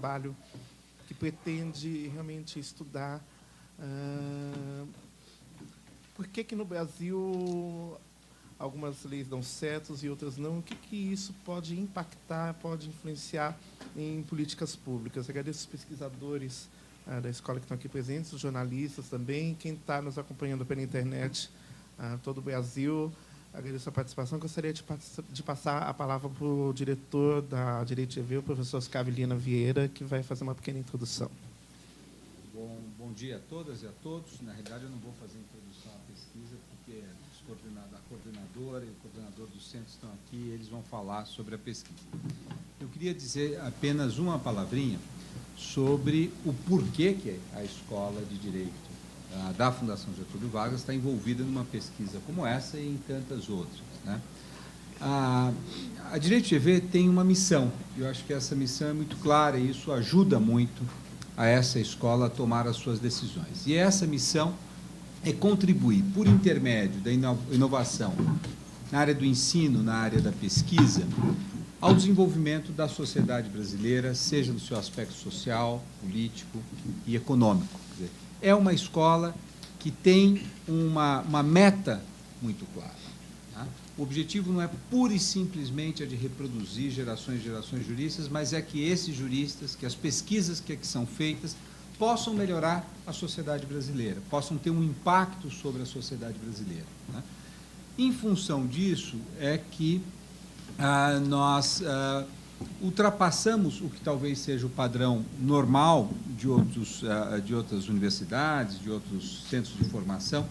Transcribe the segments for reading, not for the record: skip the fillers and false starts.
trabalho que pretende realmente estudar por que no Brasil algumas leis dão certos e outras não. O que isso pode impactar, pode influenciar em políticas públicas? Agradeço os pesquisadores da escola que estão aqui presentes, os jornalistas também, quem está nos acompanhando pela internet, todo o Brasil. Agradeço a participação. Gostaria de passar a palavra para o diretor da Direito TV, o professor Oscar Vilhena Vieira, que vai fazer uma pequena introdução. Bom dia a todas e a todos. Na realidade, eu não vou fazer introdução à pesquisa, porque a coordenadora e o coordenador do centro estão aqui e eles vão falar sobre a pesquisa. Eu queria dizer apenas uma palavrinha sobre o porquê que a Escola de Direito da Fundação Getúlio Vargas está envolvida numa pesquisa como essa e em tantas outras, né? A Direito TV tem uma missão, e eu acho que essa missão é muito clara e isso ajuda muito a essa escola a tomar as suas decisões. E essa missão é contribuir, por intermédio da inovação na área do ensino, na área da pesquisa, ao desenvolvimento da sociedade brasileira, seja no seu aspecto social, político e econômico. Quer dizer, é uma escola que tem uma meta muito clara. Tá? O objetivo não é pura e simplesmente a de reproduzir gerações e gerações juristas, mas é que esses juristas, que as pesquisas que aqui são feitas, possam melhorar a sociedade brasileira, possam ter um impacto sobre a sociedade brasileira. Né? Em função disso, é que nós ultrapassamos o que talvez seja o padrão normal de outras universidades, de outros centros de formação,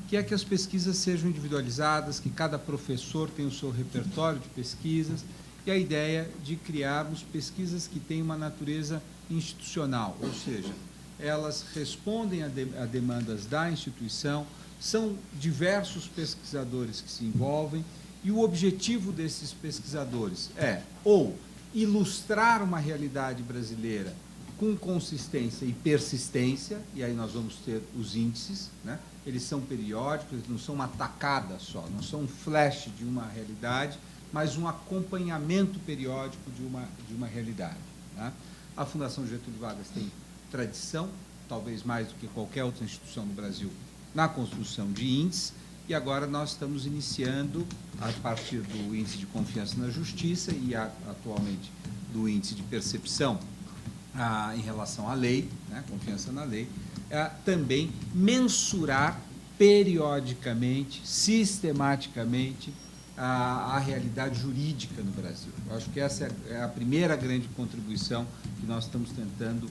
que é que as pesquisas sejam individualizadas, que cada professor tenha o seu repertório de pesquisas, e a ideia de criarmos pesquisas que têm uma natureza institucional, ou seja, elas respondem a demandas da instituição, são diversos pesquisadores que se envolvem, e o objetivo desses pesquisadores é ou ilustrar uma realidade brasileira com consistência e persistência, e aí nós vamos ter os índices, né? Eles são periódicos, eles não são uma tacada só, não são um flash de uma realidade, mas um acompanhamento periódico de uma realidade. Né? A Fundação Getúlio Vargas tem tradição, talvez mais do que qualquer outra instituição no Brasil, na construção de índices, e agora nós estamos iniciando, a partir do índice de confiança na justiça e atualmente do índice de percepção em relação à lei, né, confiança na lei, também mensurar periodicamente, sistematicamente, a realidade jurídica no Brasil. Eu acho que essa é a primeira grande contribuição que nós estamos tentando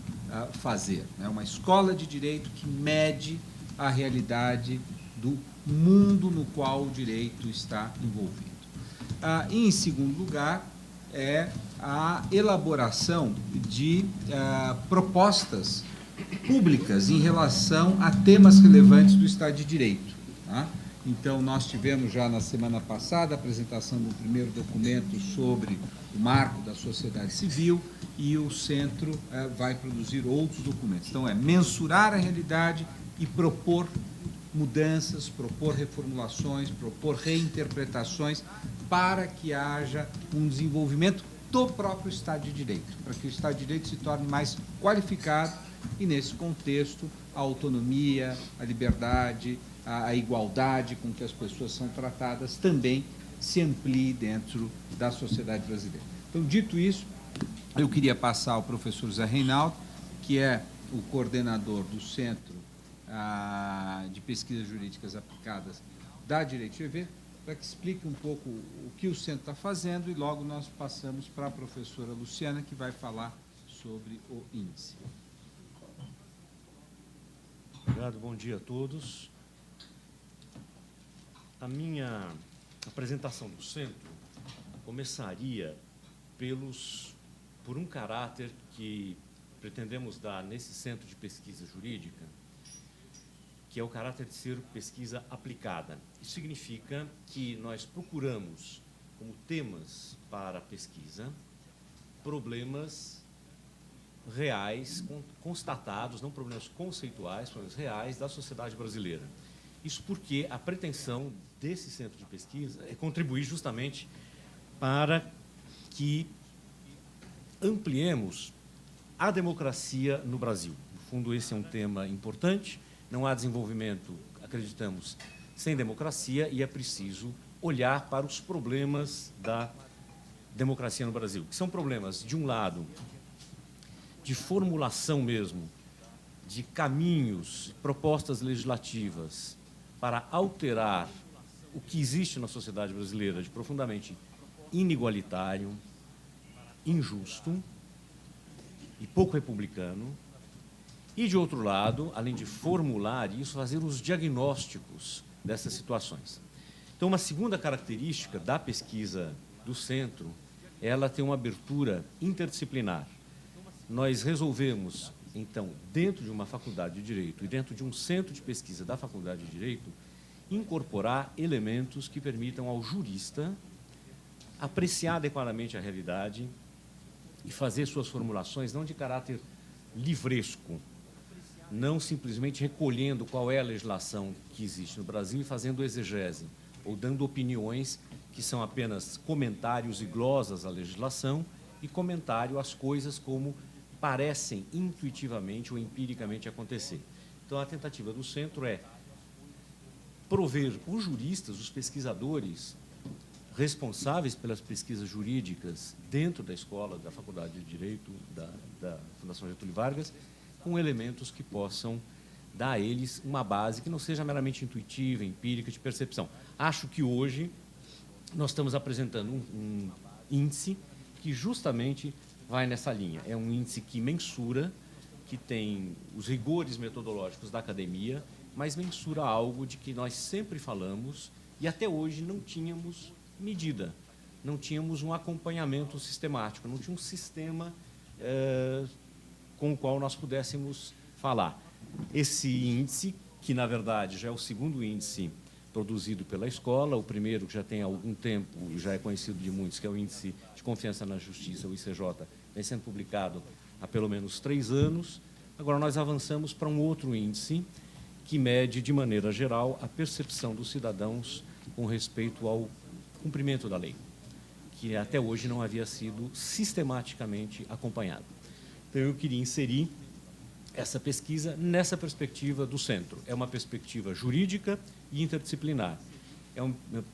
fazer. Né? Uma escola de direito que mede a realidade do mundo no qual o direito está envolvido. E, em segundo lugar, é a elaboração de propostas públicas em relação a temas relevantes do Estado de Direito. Tá? Então, nós tivemos já na semana passada a apresentação do primeiro documento sobre o marco da sociedade civil e o centro vai produzir outros documentos. Então, é mensurar a realidade e propor mudanças, propor reformulações, propor reinterpretações para que haja um desenvolvimento do próprio Estado de Direito, para que o Estado de Direito se torne mais qualificado e, nesse contexto, a autonomia, a liberdade, a igualdade com que as pessoas são tratadas também se amplie dentro da sociedade brasileira. Então, dito isso, eu queria passar ao professor Zé Reinaldo, que é o coordenador do Centro de Pesquisas Jurídicas Aplicadas da Direito TV, para que explique um pouco o que o centro está fazendo e logo nós passamos para a professora Luciana, que vai falar sobre o índice. Obrigado, bom dia a todos. A minha apresentação do centro começaria por um caráter que pretendemos dar nesse centro de pesquisa jurídica, que é o caráter de ser pesquisa aplicada. Isso significa que nós procuramos, como temas para a pesquisa, problemas reais, constatados, não problemas conceituais, problemas reais da sociedade brasileira. Isso porque a pretensão desse centro de pesquisa é contribuir justamente para que ampliemos a democracia no Brasil. No fundo, esse é um tema importante. Não há desenvolvimento, acreditamos, sem democracia, e é preciso olhar para os problemas da democracia no Brasil, que são problemas, de um lado, de formulação mesmo, de caminhos, propostas legislativas para alterar o que existe na sociedade brasileira de profundamente inigualitário, injusto e pouco republicano. E, de outro lado, além de formular isso, fazer os diagnósticos dessas situações. Então, uma segunda característica da pesquisa do Centro, ela tem uma abertura interdisciplinar. Nós resolvemos, então, dentro de uma faculdade de Direito e dentro de um centro de pesquisa da Faculdade de Direito, incorporar elementos que permitam ao jurista apreciar adequadamente a realidade e fazer suas formulações não de caráter livresco, não simplesmente recolhendo qual é a legislação que existe no Brasil e fazendo exegese, ou dando opiniões que são apenas comentários e glosas à legislação e comentário às coisas como parecem intuitivamente ou empiricamente acontecer. Então, a tentativa do Centro é prover os juristas, os pesquisadores responsáveis pelas pesquisas jurídicas dentro da escola, da Faculdade de Direito, da Fundação Getúlio Vargas, com elementos que possam dar a eles uma base que não seja meramente intuitiva, empírica, de percepção. Acho que hoje nós estamos apresentando um índice que justamente vai nessa linha. É um índice que mensura, que tem os rigores metodológicos da academia, mas mensura algo de que nós sempre falamos e até hoje não tínhamos medida, não tínhamos um acompanhamento sistemático, não tinha um sistema com o qual nós pudéssemos falar. Esse índice, que na verdade já é o segundo índice produzido pela escola, o primeiro que já tem algum tempo, já é conhecido de muitos, que é o Índice de Confiança na Justiça, o ICJ, vem sendo publicado há pelo menos 3 anos. Agora nós avançamos para um outro índice que mede, de maneira geral, a percepção dos cidadãos com respeito ao cumprimento da lei, que até hoje não havia sido sistematicamente acompanhado. Então, eu queria inserir essa pesquisa nessa perspectiva do Centro. É uma perspectiva jurídica e interdisciplinar. É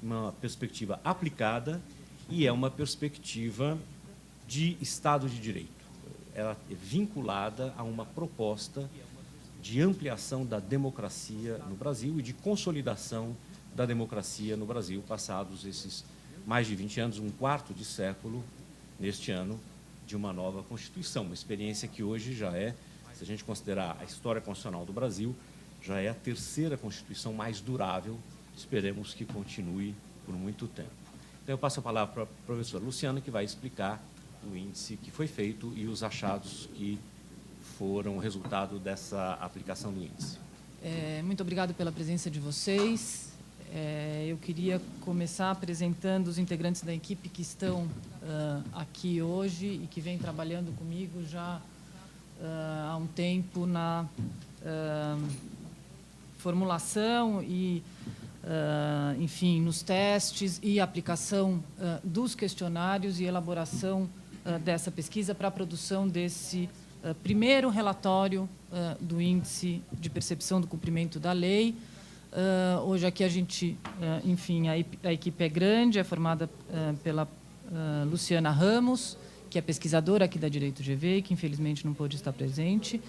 uma perspectiva aplicada e é uma perspectiva de Estado de Direito. Ela é vinculada a uma proposta de ampliação da democracia no Brasil e de consolidação da democracia no Brasil, passados esses mais de 20 anos, um quarto de século, neste ano, de uma nova Constituição. Uma experiência que hoje já é, se a gente considerar a história constitucional do Brasil, já é a 3ª Constituição mais durável, esperemos que continue por muito tempo. Então, eu passo a palavra para a professora Luciana, que vai explicar o índice que foi feito e os achados que foram resultado dessa aplicação do índice. Muito obrigado pela presença de vocês. Eu queria começar apresentando os integrantes da equipe que estão aqui hoje e que vêm trabalhando comigo já há um tempo na formulação e, enfim, nos testes e aplicação dos questionários e elaboração dessa pesquisa para a produção desse primeiro relatório do Índice de Percepção do Cumprimento da Lei. Hoje aqui a gente, enfim, a equipe é grande, é formada pela Luciana Ramos, que é pesquisadora aqui da Direito GV, que infelizmente não pôde estar presente,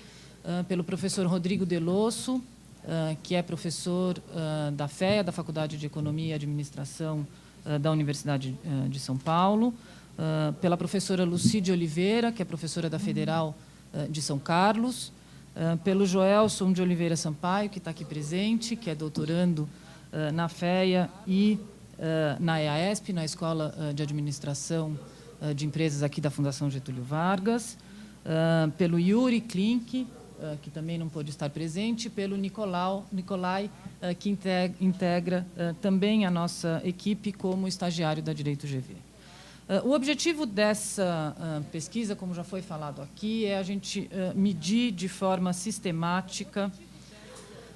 pelo professor Rodrigo Delosso, que é professor da FEA, da Faculdade de Economia e Administração da Universidade de São Paulo, pela professora Lucide Oliveira, que é professora da Federal de São Carlos, pelo Joelson de Oliveira Sampaio, que está aqui presente, que é doutorando na FEA e na EASP, na Escola de Administração de Empresas aqui da Fundação Getúlio Vargas, pelo Yuri Klink, que também não pôde estar presente, pelo Nicolai, que integra também a nossa equipe como estagiário da Direito GV. O objetivo dessa pesquisa, como já foi falado aqui, é a gente medir de forma sistemática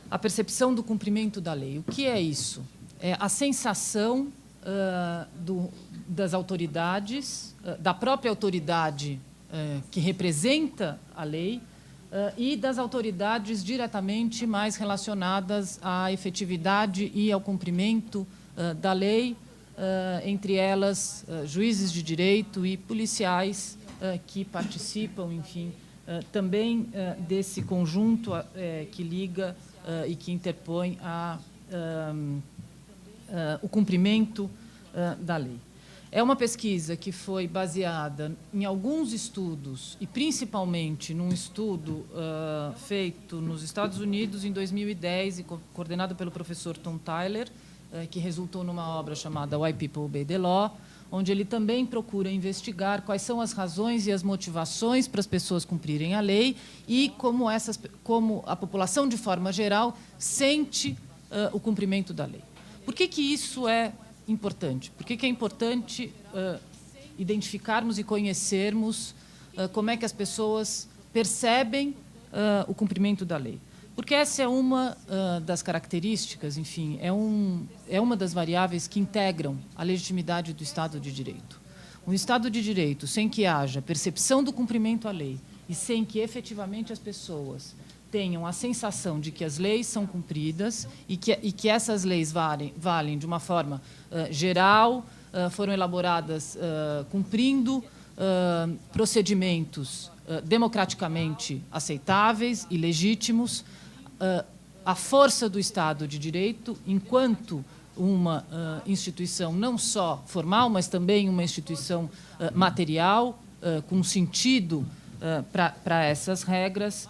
a percepção do cumprimento da lei. O que é isso? É a sensação das autoridades, da própria autoridade que representa a lei e das autoridades diretamente mais relacionadas à efetividade e ao cumprimento da lei, entre elas juízes de direito e policiais que participam, enfim, também desse conjunto que liga e que interpõe o cumprimento da lei. É uma pesquisa que foi baseada em alguns estudos, e principalmente num estudo feito nos Estados Unidos em 2010 e coordenado pelo professor Tom Tyler, que resultou numa obra chamada Why People Obey the Law, onde ele também procura investigar quais são as razões e as motivações para as pessoas cumprirem a lei e como a população, de forma geral, sente o cumprimento da lei. Por que isso é importante? Por que é importante identificarmos e conhecermos como é que as pessoas percebem o cumprimento da lei? Porque essa é uma das características, enfim, é uma das variáveis que integram a legitimidade do Estado de Direito. Um Estado de Direito sem que haja percepção do cumprimento à lei e sem que efetivamente as pessoas tenham a sensação de que as leis são cumpridas e que essas leis valem de uma forma geral, foram elaboradas cumprindo procedimentos democraticamente aceitáveis e legítimos, a força do Estado de Direito, enquanto uma instituição não só formal, mas também uma instituição material, com sentido para essas regras,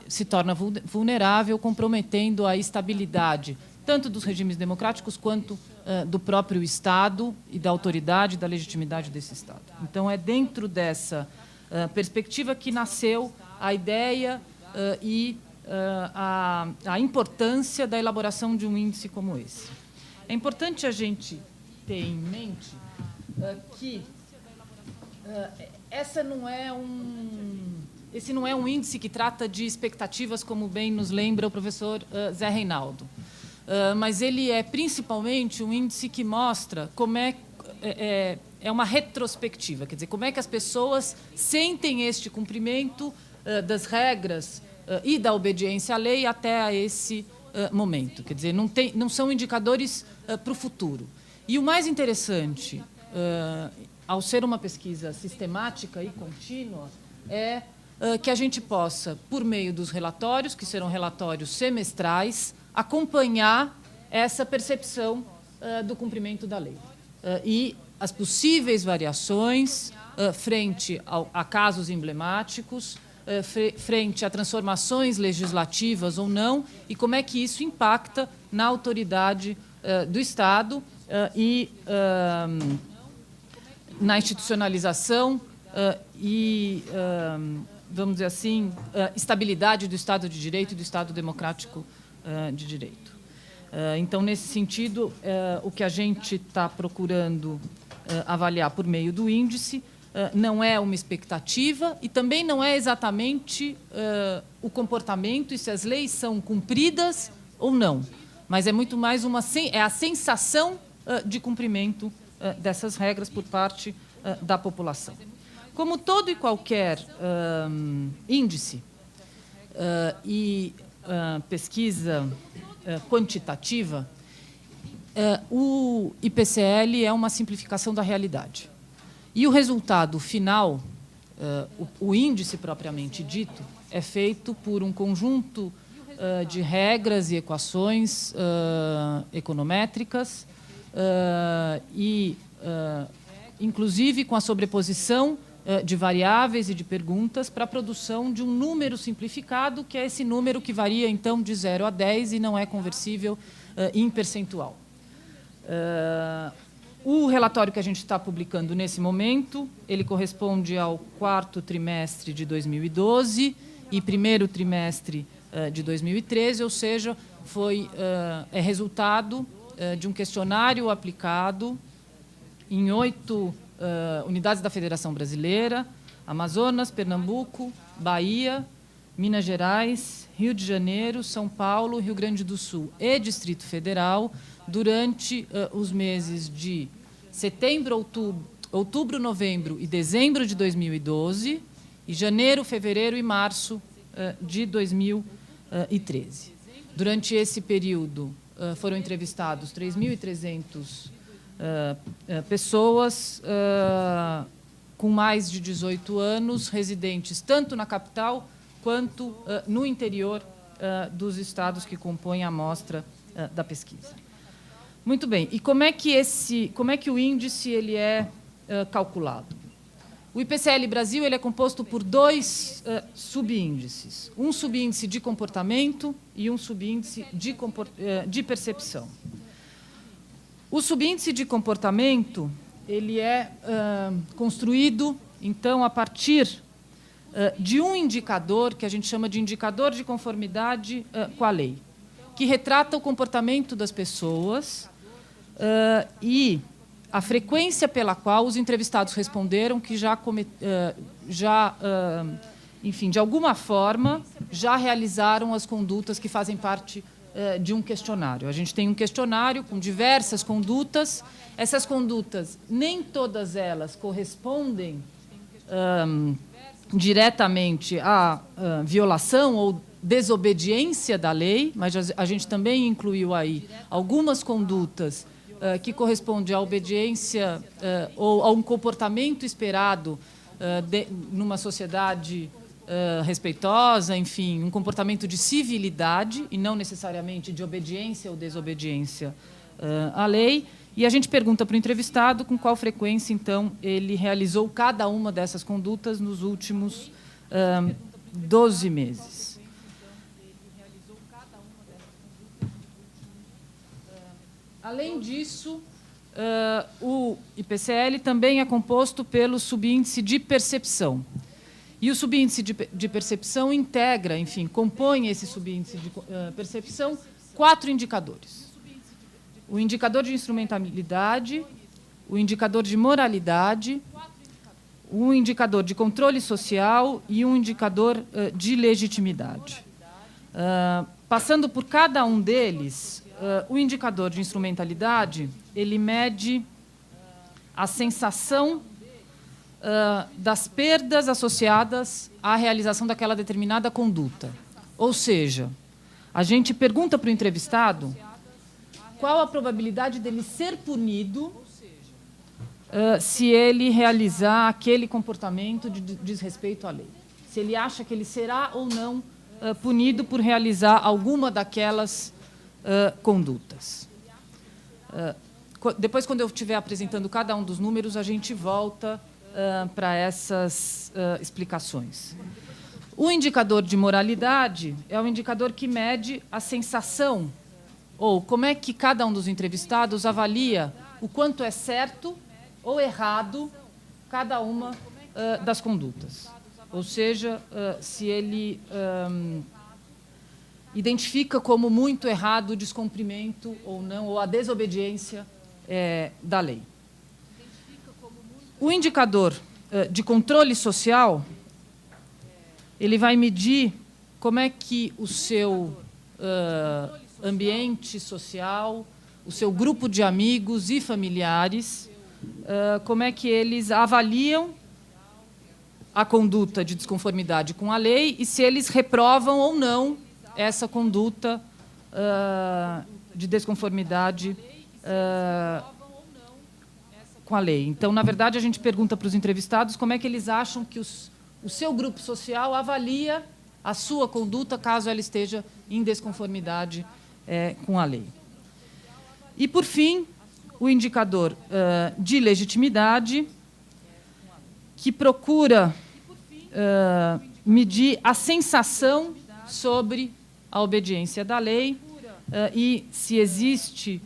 se torna vulnerável, comprometendo a estabilidade tanto dos regimes democráticos quanto do próprio Estado e da autoridade, da legitimidade desse Estado. Então, é dentro dessa perspectiva que nasceu a ideia e a importância da elaboração de um índice como esse. É importante a gente ter em mente que esse não é um índice que trata de expectativas, como bem nos lembra o professor Zé Reinaldo. Mas ele é principalmente um índice que mostra como é uma retrospectiva, quer dizer, como é que as pessoas sentem este cumprimento das regras e da obediência à lei até a esse momento. Quer dizer, não são indicadores para o futuro. E o mais interessante, ao ser uma pesquisa sistemática e contínua, é que a gente possa, por meio dos relatórios, que serão relatórios semestrais, acompanhar essa percepção do cumprimento da lei. E as possíveis variações frente a casos emblemáticos, frente a transformações legislativas ou não, e como é que isso impacta na autoridade do Estado e na institucionalização e, vamos dizer assim, estabilidade do Estado de Direito e do Estado democrático de direito. Então, nesse sentido, o que a gente está procurando avaliar por meio do índice não é uma expectativa e também não é exatamente o comportamento e se as leis são cumpridas ou não, mas é muito mais a sensação de cumprimento dessas regras por parte da população. Como todo e qualquer índice e pesquisa quantitativa, o IPCL é uma simplificação da realidade. E o resultado final, o índice propriamente dito, é feito por um conjunto de regras e equações econométricas e, inclusive, com a sobreposição de variáveis e de perguntas para a produção de um número simplificado, que é esse número que varia, então, de 0 a 10 e não é conversível em percentual. O relatório que a gente está publicando nesse momento, ele corresponde ao 4º trimestre de 2012 e 1º trimestre de 2013, ou seja, é resultado de um questionário aplicado em 8 unidades da Federação Brasileira: Amazonas, Pernambuco, Bahia, Minas Gerais, Rio de Janeiro, São Paulo, Rio Grande do Sul e Distrito Federal, durante os meses de setembro, outubro, outubro, novembro e dezembro de 2012 e janeiro, fevereiro e março de 2013. Durante esse período, foram entrevistados 3.300 pessoas com mais de 18 anos, residentes tanto na capital quanto no interior dos estados que compõem a amostra da pesquisa. Muito bem. E como é que o índice ele é calculado? O IPCL Brasil ele é composto por dois subíndices. Um subíndice de comportamento e um subíndice de percepção. O subíndice de comportamento ele é construído, então, a partir de um indicador que a gente chama de indicador de conformidade com a lei, que retrata o comportamento das pessoas e a frequência pela qual os entrevistados responderam que enfim, de alguma forma, já realizaram as condutas que fazem parte de um questionário. A gente tem um questionário com diversas condutas. Essas condutas, nem todas elas correspondem diretamente à violação ou desobediência da lei, mas a gente também incluiu aí algumas condutas que correspondem à obediência ou a um comportamento esperado numa sociedade respeitosa, enfim, um comportamento de civilidade e não necessariamente de obediência ou desobediência à lei. E a gente pergunta para o entrevistado com qual frequência, então, ele realizou cada uma dessas condutas nos últimos 12 meses. Além disso, o IPCL também é composto pelo subíndice de percepção. E o subíndice de percepção integra, enfim, compõe esse subíndice de percepção 4 indicadores. O indicador de instrumentalidade, o indicador de moralidade, um indicador de controle social e um indicador de legitimidade. Passando por cada um deles, o indicador de instrumentalidade, ele mede a sensação das perdas associadas à realização daquela determinada conduta. Ou seja, a gente pergunta para o entrevistado qual a probabilidade dele ser punido se ele realizar aquele comportamento de desrespeito à lei. Se ele acha que ele será ou não punido por realizar alguma daquelas condutas. Depois, quando eu estiver apresentando cada um dos números, a gente volta para essas explicações. O indicador de moralidade é o indicador que mede a sensação, ou como é que cada um dos entrevistados avalia o quanto é certo ou errado cada uma das condutas. Ou seja, se ele identifica como muito errado o descumprimento ou não, ou a desobediência da lei. O indicador de controle social, ele vai medir como é que o seu ambiente social, o seu grupo de amigos e familiares, como é que eles avaliam a conduta de desconformidade com a lei e se eles reprovam ou não essa conduta de desconformidade com a lei. Então, na verdade, a gente pergunta para os entrevistados como é que eles acham que o seu grupo social avalia a sua conduta caso ela esteja em desconformidade com a lei. E, por fim, o indicador de legitimidade, que procura medir a sensação sobre a obediência da lei e se existe,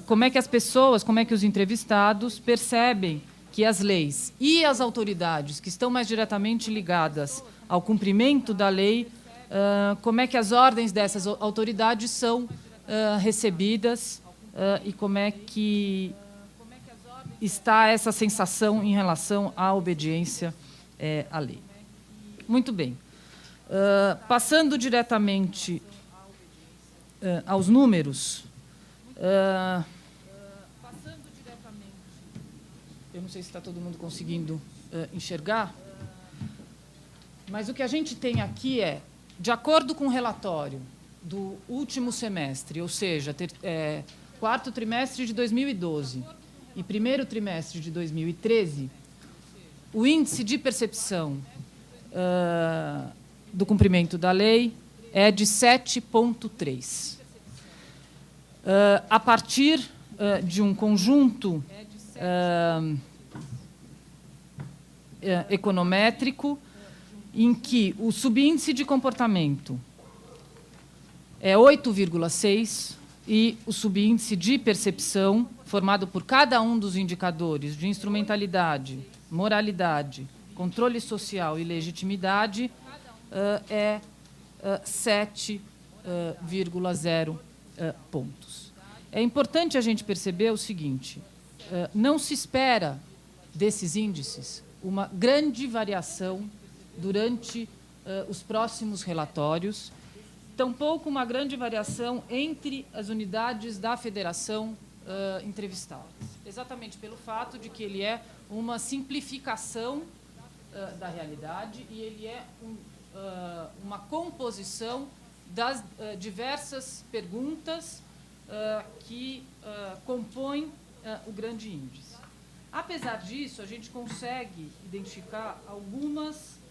como é que as pessoas, como é que os entrevistados percebem que as leis e as autoridades que estão mais diretamente ligadas ao cumprimento da lei, como é que as ordens dessas autoridades são recebidas e como é que está essa sensação em relação à obediência à lei. Muito bem. Passando diretamente aos números, eu não sei se está todo mundo conseguindo enxergar, mas o que a gente tem aqui é, de acordo com o relatório do último semestre, ou seja, quarto trimestre de 2012 e primeiro trimestre de 2013, o índice de percepção do cumprimento da lei é de 7,3. A partir de um conjunto econométrico em que o subíndice de comportamento é 8,6 e o subíndice de percepção, formado por cada um dos indicadores de instrumentalidade, moralidade, controle social e legitimidade, é 7,0 pontos. É importante a gente perceber o seguinte: não se espera desses índices uma grande variação durante os próximos relatórios, tampouco uma grande variação entre as unidades da federação entrevistadas, exatamente pelo fato de que ele é uma simplificação da realidade e ele é uma composição das diversas perguntas que compõem o grande índice. Apesar disso, a gente consegue identificar algumas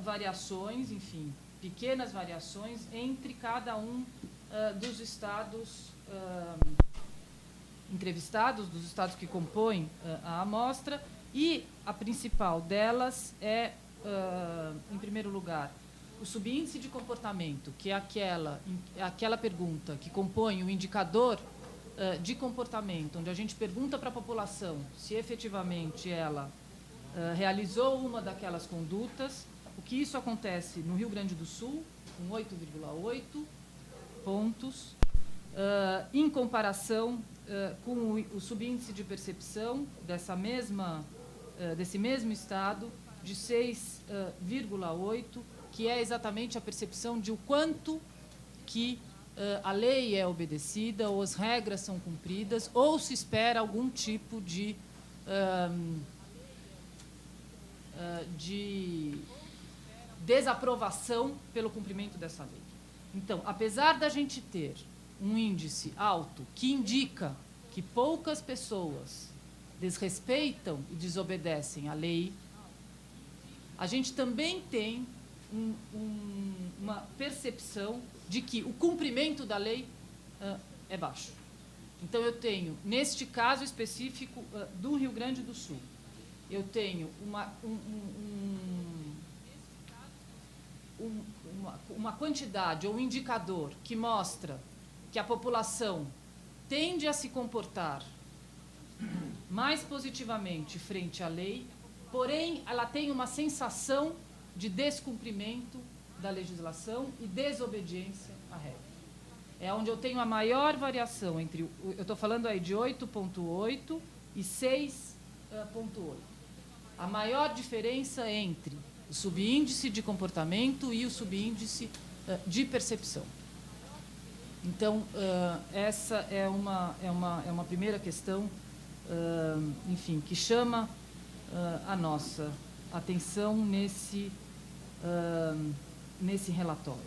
variações, enfim, pequenas variações entre cada um dos estados entrevistados, dos estados que compõem a amostra, e a principal delas é, em primeiro lugar, o subíndice de comportamento, que é aquela pergunta que compõe o indicador de comportamento, onde a gente pergunta para a população se efetivamente ela realizou uma daquelas condutas. O que isso acontece no Rio Grande do Sul, com 8,8 pontos, em comparação com o subíndice de percepção desse mesmo estado, de 6,8, que é exatamente a percepção de o quanto que a lei é obedecida, ou as regras são cumpridas, ou se espera algum tipo de desaprovação pelo cumprimento dessa lei. Então, apesar da gente ter um índice alto que indica que poucas pessoas desrespeitam e desobedecem à lei, a gente também tem uma percepção de que o cumprimento da lei é baixo. Então, eu tenho, neste caso específico do Rio Grande do Sul, eu tenho uma quantidade ou um indicador que mostra que a população tende a se comportar mais positivamente frente à lei, porém, ela tem uma sensação de descumprimento da legislação e desobediência à regra. É onde eu tenho a maior variação entre, eu estou falando aí de 8,8 e 6,8. A maior diferença entre o subíndice de comportamento e o subíndice de percepção. Então, essa é uma primeira questão, enfim, que chama a nossa atenção nesse relatório.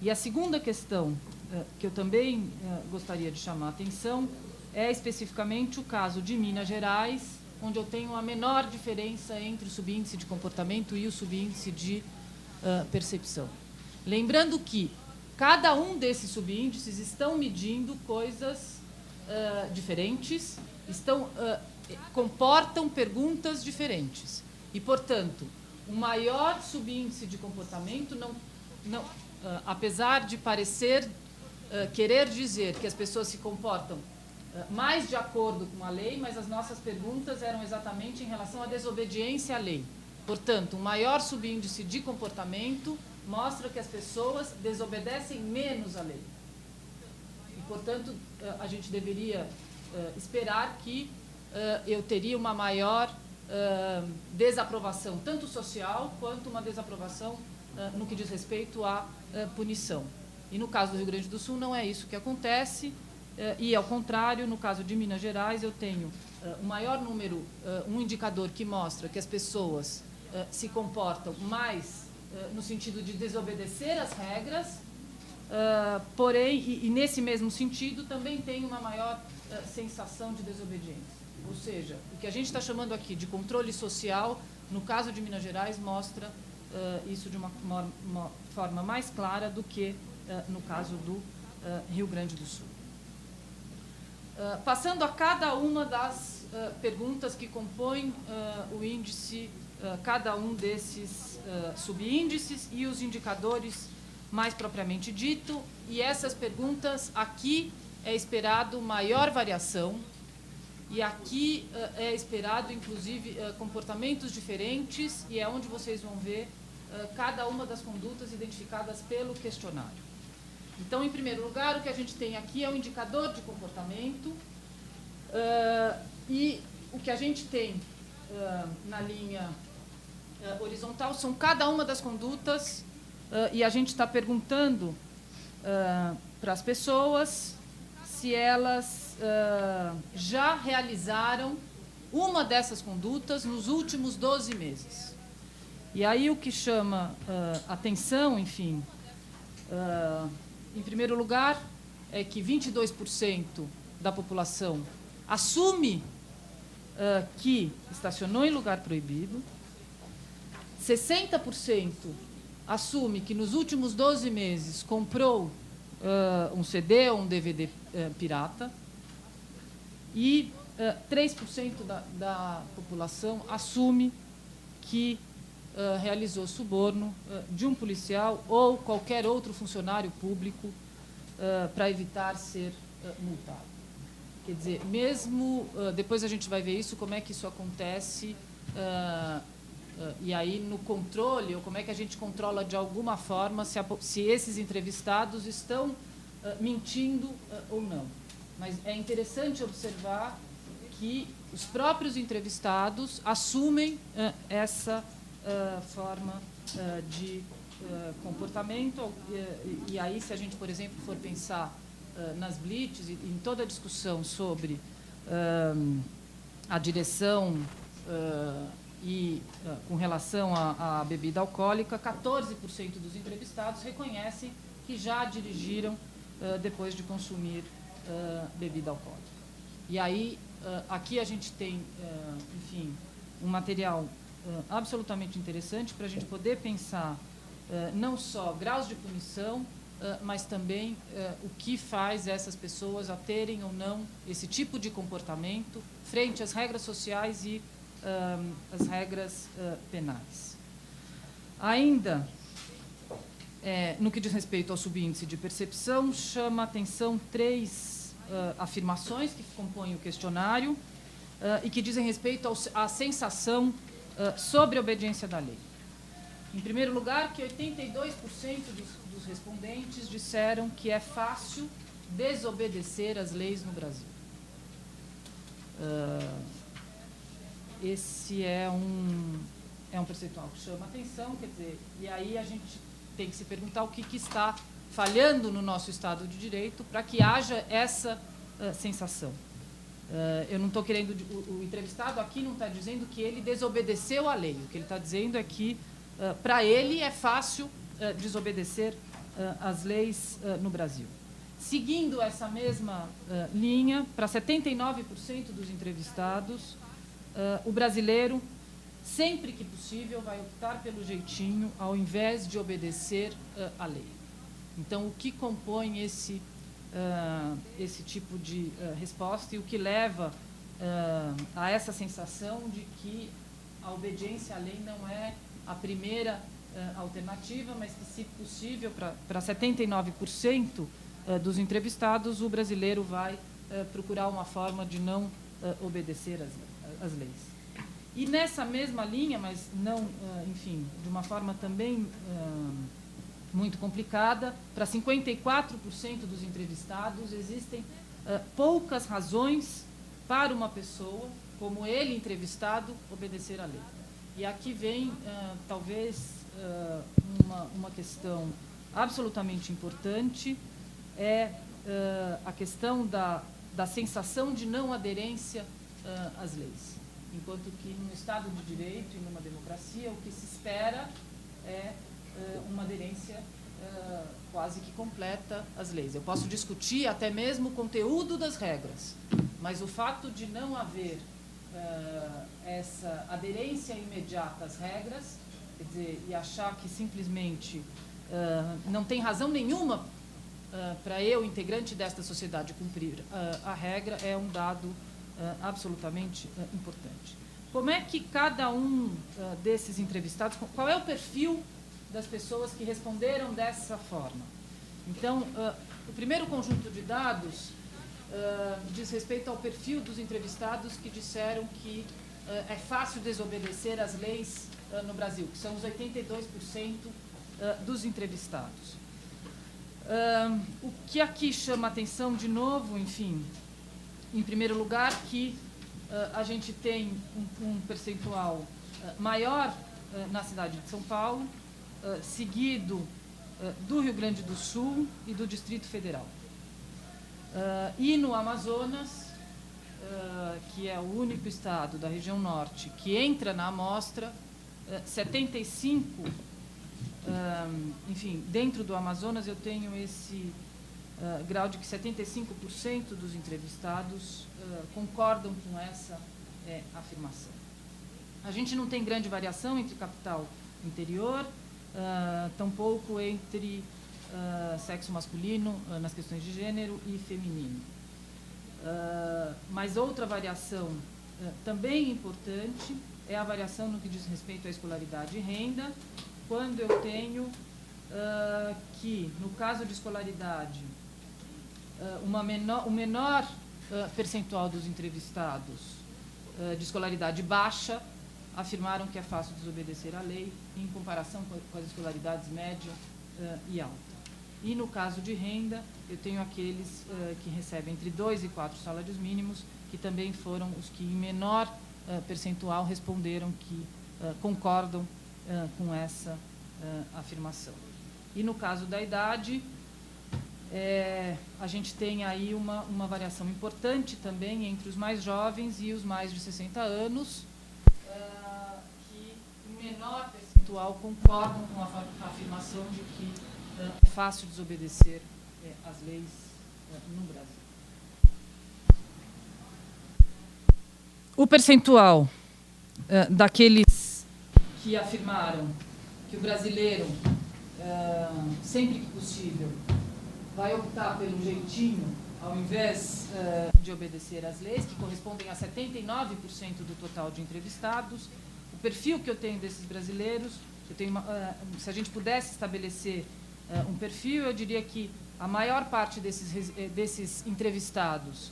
E a segunda questão que eu também gostaria de chamar a atenção é especificamente o caso de Minas Gerais, onde eu tenho a menor diferença entre o subíndice de comportamento e o subíndice de percepção. Lembrando que cada um desses subíndices estão medindo coisas diferentes, comportam perguntas diferentes. E, portanto, o maior subíndice de comportamento, apesar de parecer querer dizer que as pessoas se comportam mais de acordo com a lei, mas as nossas perguntas eram exatamente em relação à desobediência à lei. Portanto, o maior subíndice de comportamento mostra que as pessoas desobedecem menos à lei. E, portanto, a gente deveria esperar que eu teria uma maior desaprovação, tanto social quanto uma desaprovação no que diz respeito à punição. E no caso do Rio Grande do Sul não é isso que acontece. e, ao contrário, no caso de Minas Gerais, eu tenho o maior número, um indicador que mostra que as pessoas se comportam mais no sentido de desobedecer as regras, porém, e nesse mesmo sentido, também tem uma maior sensação de desobediência. Ou seja, o que a gente está chamando aqui de controle social, no caso de Minas Gerais, mostra isso de uma forma mais clara do que no caso do Rio Grande do Sul. Passando a cada uma das perguntas que compõem o índice, cada um desses subíndices e os indicadores mais propriamente dito, e essas perguntas, aqui é esperado maior variação, e aqui é esperado, inclusive, comportamentos diferentes, e é onde vocês vão ver cada uma das condutas identificadas pelo questionário. Então, em primeiro lugar, o que a gente tem aqui é o indicador de comportamento, e o que a gente tem na linha horizontal são cada uma das condutas, e a gente está perguntando para as pessoas se elas já realizaram uma dessas condutas nos últimos 12 meses. E aí o que chama atenção, enfim, em primeiro lugar, é que 22% da população assume que estacionou em lugar proibido, 60% assume que nos últimos 12 meses comprou um CD ou um DVD pirata, e 3% da população assume que realizou suborno de um policial ou qualquer outro funcionário público para evitar ser multado. Quer dizer, mesmo depois a gente vai ver isso, como é que isso acontece, e aí no controle, ou como é que a gente controla de alguma forma se esses entrevistados estão mentindo ou não. Mas é interessante observar que os próprios entrevistados assumem essa forma de comportamento, e aí, se a gente, por exemplo, for pensar nas blitz e em toda a discussão sobre a direção e com relação à bebida alcoólica, 14% dos entrevistados reconhecem que já dirigiram depois de consumir bebida alcoólica. E aí, aqui a gente tem, enfim, um material absolutamente interessante para a gente poder pensar não só graus de punição, mas também o que faz essas pessoas a terem ou não esse tipo de comportamento frente às regras sociais e às regras penais. Ainda, no que diz respeito ao subíndice de percepção, chama a atenção 3 afirmações que compõem o questionário e que dizem respeito à sensação sobre a obediência da lei. Em primeiro lugar, que 82% dos respondentes disseram que é fácil desobedecer as leis no Brasil. Esse é um percentual que chama atenção, quer dizer, e aí a gente tem que se perguntar o que está falhando no nosso Estado de Direito para que haja essa sensação. Eu não estou querendo... O entrevistado aqui não está dizendo que ele desobedeceu à lei. O que ele está dizendo é que, para ele, é fácil desobedecer as leis no Brasil. Seguindo essa mesma linha, para 79% dos entrevistados, o brasileiro, sempre que possível, vai optar pelo jeitinho ao invés de obedecer à lei. Então, o que compõe esse tipo de resposta e o que leva a essa sensação de que a obediência à lei não é a primeira alternativa, mas que, se possível, para 79% dos entrevistados, o brasileiro vai procurar uma forma de não obedecer às leis. E nessa mesma linha, mas não, enfim, de uma forma também muito complicada, para 54% dos entrevistados existem poucas razões para uma pessoa, como ele, entrevistado, obedecer à lei. E aqui vem, talvez, uma questão absolutamente importante, a questão da sensação de não aderência às leis. Enquanto que, num Estado de Direito e numa democracia, o que se espera é uma aderência quase que completa às leis. Eu posso discutir até mesmo o conteúdo das regras, mas o fato de não haver essa aderência imediata às regras, quer dizer, e achar que simplesmente não tem razão nenhuma para eu, integrante desta sociedade, cumprir a regra, é um dado absolutamente importante. Como é que cada um desses entrevistados, qual é o perfil das pessoas que responderam dessa forma? Então, o primeiro conjunto de dados diz respeito ao perfil dos entrevistados que disseram que é fácil desobedecer às leis no Brasil, que são os 82% dos entrevistados. O que aqui chama atenção, de novo, enfim, em primeiro lugar, que a gente tem um percentual maior na cidade de São Paulo, seguido do Rio Grande do Sul e do Distrito Federal. E no Amazonas, que é o único estado da região norte que entra na amostra, 75%, enfim, dentro do Amazonas eu tenho esse grau de que 75% dos entrevistados concordam com essa afirmação. A gente não tem grande variação entre capital e interior, tampouco entre sexo masculino nas questões de gênero e feminino. Mas outra variação também importante é a variação no que diz respeito à escolaridade e renda, quando eu tenho que, no caso de escolaridade, o menor percentual dos entrevistados de escolaridade baixa afirmaram que é fácil desobedecer à lei em comparação com as escolaridades média e alta. E no caso de renda, eu tenho aqueles que recebem entre 2 e 4 salários mínimos, que também foram os que em menor percentual responderam que concordam com essa afirmação. E no caso da idade, a gente tem aí uma variação importante também entre os mais jovens e os mais de 60 anos, que em menor percentual concordam com a afirmação de que é fácil desobedecer às leis no Brasil. O percentual daqueles que afirmaram que o brasileiro, sempre que possível, vai optar pelo jeitinho ao invés de obedecer às leis, que correspondem a 79% do total de entrevistados. O perfil que eu tenho desses brasileiros, se a gente pudesse estabelecer um perfil, eu diria que a maior parte desses entrevistados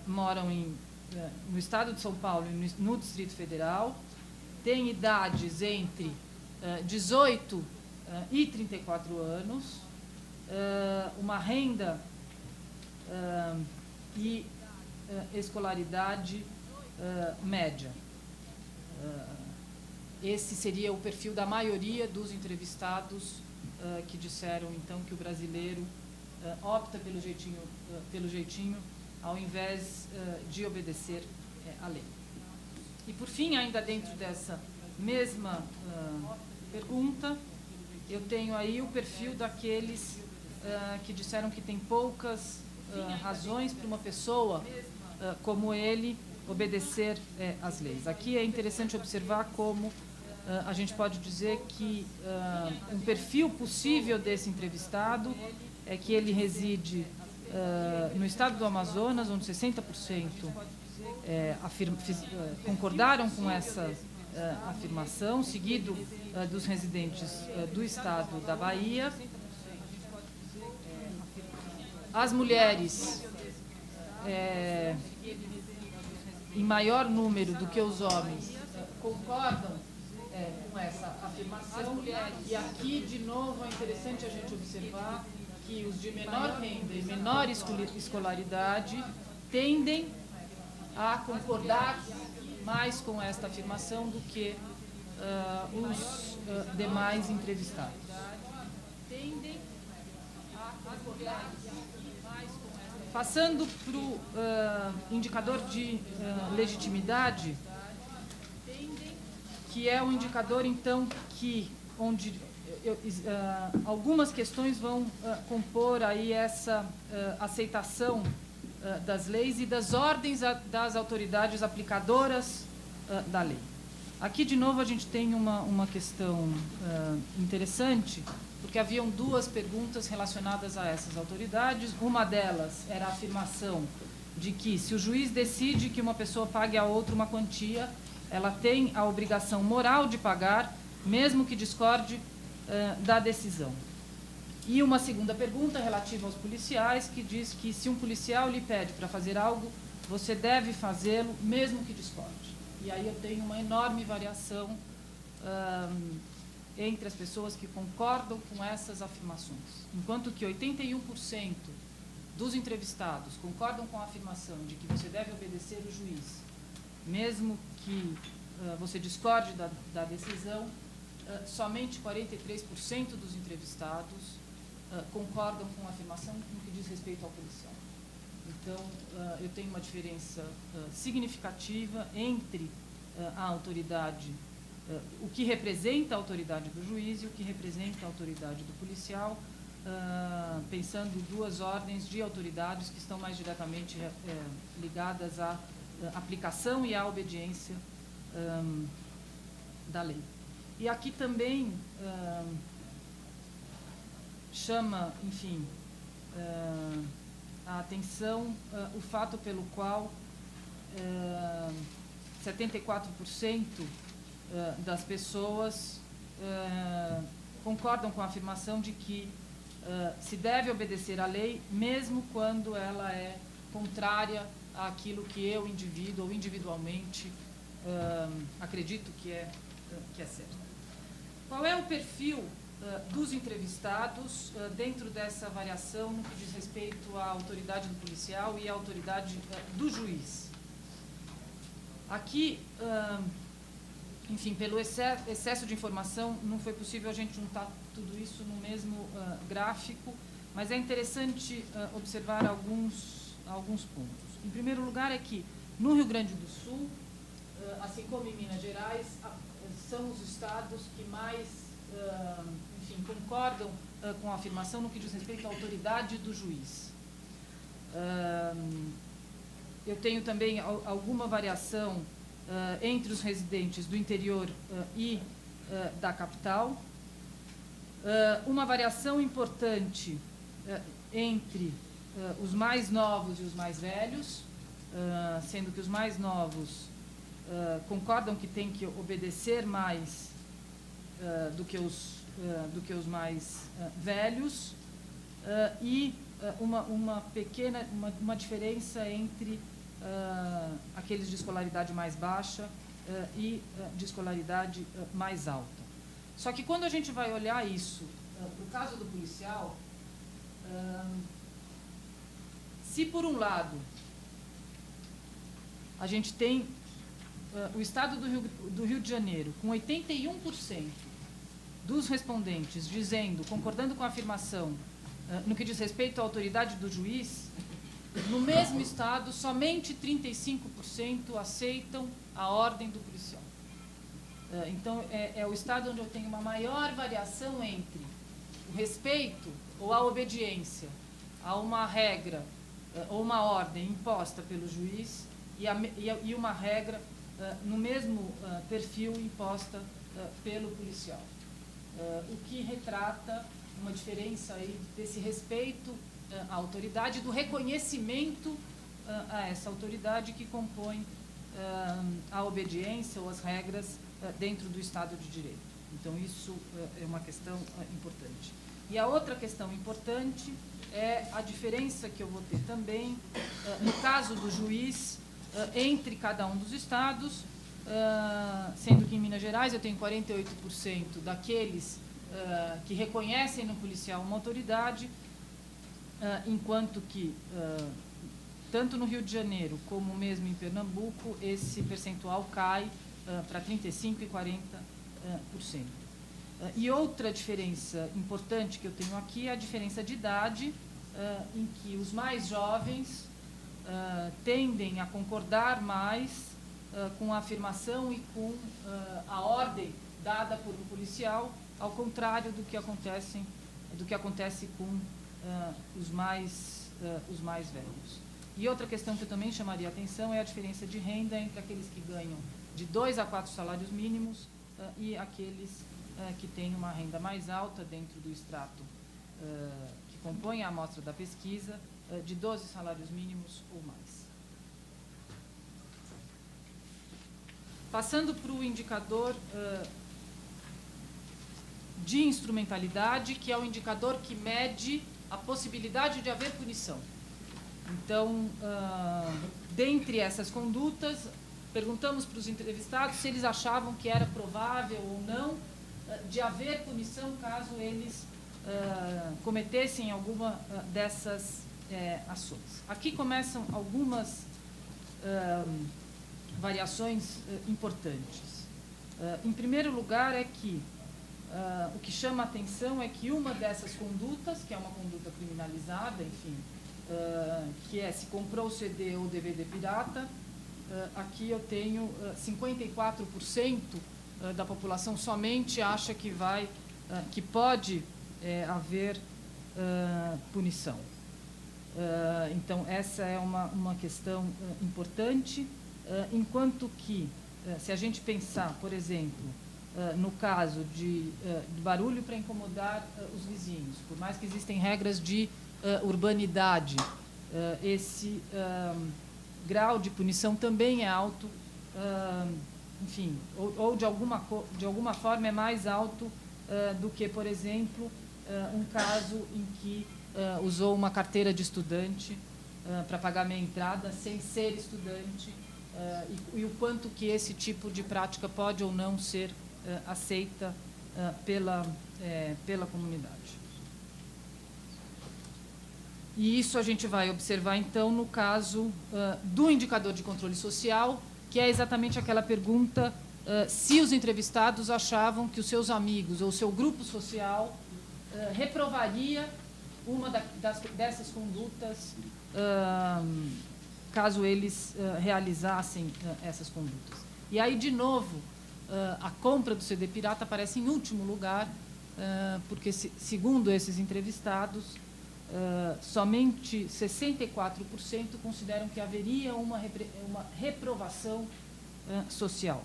moram no estado de São Paulo e no Distrito Federal, têm idades entre 18 e 34 anos, uma renda e escolaridade média. Esse seria o perfil da maioria dos entrevistados que disseram, então, que o brasileiro opta pelo jeitinho ao invés de obedecer à lei. E, por fim, ainda dentro dessa mesma pergunta, eu tenho aí o perfil daqueles que disseram que tem poucas razões para uma pessoa como ele obedecer às leis. Aqui é interessante observar como a gente pode dizer que um perfil possível desse entrevistado é que ele reside no estado do Amazonas, onde 60% concordaram com essa afirmação, seguido dos residentes do estado da Bahia. As mulheres, em maior número do que os homens, concordam com essa afirmação. E aqui, de novo, é interessante a gente observar que os de menor renda e menor escolaridade tendem a concordar mais com esta afirmação do que os demais entrevistados. Tendem Passando para o indicador de legitimidade, que é um indicador, então, onde algumas questões vão compor aí essa aceitação das leis e das ordens das autoridades aplicadoras da lei. Aqui, de novo, a gente tem uma questão interessante, porque haviam duas perguntas relacionadas a essas autoridades. Uma delas era a afirmação de que, se o juiz decide que uma pessoa pague a outra uma quantia, ela tem a obrigação moral de pagar, mesmo que discorde da decisão. E uma segunda pergunta relativa aos policiais, que diz que, se um policial lhe pede para fazer algo, você deve fazê-lo, mesmo que discorde. E aí eu tenho uma enorme variação entre as pessoas que concordam com essas afirmações. Enquanto que 81% dos entrevistados concordam com a afirmação de que você deve obedecer o juiz, mesmo que você discorde da decisão, somente 43% dos entrevistados concordam com a afirmação no que diz respeito ao policial. Então, eu tenho uma diferença significativa entre a autoridade, o que representa a autoridade do juiz e o que representa a autoridade do policial, pensando duas ordens de autoridades que estão mais diretamente ligadas à aplicação e à obediência da lei. E aqui também chama, enfim, a atenção o fato pelo qual 74% das pessoas concordam com a afirmação de que se deve obedecer à lei, mesmo quando ela é contrária àquilo que eu, indivíduo ou individualmente, acredito que é certo. Qual é o perfil dos entrevistados dentro dessa variação no que diz respeito à autoridade do policial e à autoridade do juiz? Aqui, enfim, pelo excesso de informação, não foi possível a gente juntar tudo isso no mesmo gráfico, mas é interessante observar alguns pontos. Em primeiro lugar, é que no Rio Grande do Sul, assim como em Minas Gerais, são os estados que mais, enfim, concordam com a afirmação no que diz respeito à autoridade do juiz. Eu tenho também alguma variação entre os residentes do interior e da capital. Uma variação importante entre os mais novos e os mais velhos, sendo que os mais novos concordam que tem que obedecer mais do que os mais velhos, e uma diferença entre aqueles de escolaridade mais baixa e de escolaridade mais alta. Só que quando a gente vai olhar isso, no caso do policial, se por um lado a gente tem o estado do Rio de Janeiro com 81% dos respondentes concordando com a afirmação no que diz respeito à autoridade do juiz, no mesmo estado, somente 35% aceitam a ordem do policial. Então, é o estado onde eu tenho uma maior variação entre o respeito ou a obediência a uma regra ou uma ordem imposta pelo juiz e uma regra no mesmo perfil imposta pelo policial. O que retrata uma diferença aí desse respeito à autoridade, do reconhecimento a essa autoridade que compõe a obediência ou as regras dentro do Estado de Direito. Então, isso é uma questão importante. E a outra questão importante é a diferença que eu vou ter também, no caso do juiz, entre cada um dos estados, sendo que em Minas Gerais eu tenho 48% daqueles que reconhecem no policial uma autoridade, enquanto que, tanto no Rio de Janeiro como mesmo em Pernambuco, esse percentual cai para 35% e 40%. E outra diferença importante que eu tenho aqui é a diferença de idade, em que os mais jovens tendem a concordar mais com a afirmação e com a ordem dada por um policial, ao contrário do que acontece com os mais velhos. E outra questão que eu também chamaria a atenção é a diferença de renda entre aqueles que ganham de 2 a 4 salários mínimos e aqueles que têm uma renda mais alta dentro do extrato que compõe a amostra da pesquisa, de 12 salários mínimos ou mais. Passando para o indicador de instrumentalidade, que é o indicador que mede a possibilidade de haver punição. Então, dentre essas condutas, perguntamos para os entrevistados se eles achavam que era provável ou não de haver punição caso eles cometessem alguma dessas ações. Aqui começam algumas variações importantes. Em primeiro lugar, é que o que chama a atenção é que uma dessas condutas, que é uma conduta criminalizada, enfim, que é se comprou CD ou DVD pirata, aqui eu tenho 54% da população somente acha que pode haver punição. Então, essa é uma questão importante, enquanto que, se a gente pensar, por exemplo, no caso de barulho para incomodar os vizinhos, por mais que existem regras de urbanidade, esse grau de punição também é alto, enfim, ou de alguma forma é mais alto do que, por exemplo, um caso em que usou uma carteira de estudante para pagar minha entrada sem ser estudante, e o quanto que esse tipo de prática pode ou não ser aceita pela comunidade. E isso a gente vai observar, então, no caso do indicador de controle social, que é exatamente aquela pergunta se os entrevistados achavam que os seus amigos ou seu grupo social reprovaria uma dessas condutas caso eles realizassem essas condutas. E aí, de novo, a compra do CD pirata aparece em último lugar, porque, segundo esses entrevistados, somente 64% consideram que haveria uma reprovação social,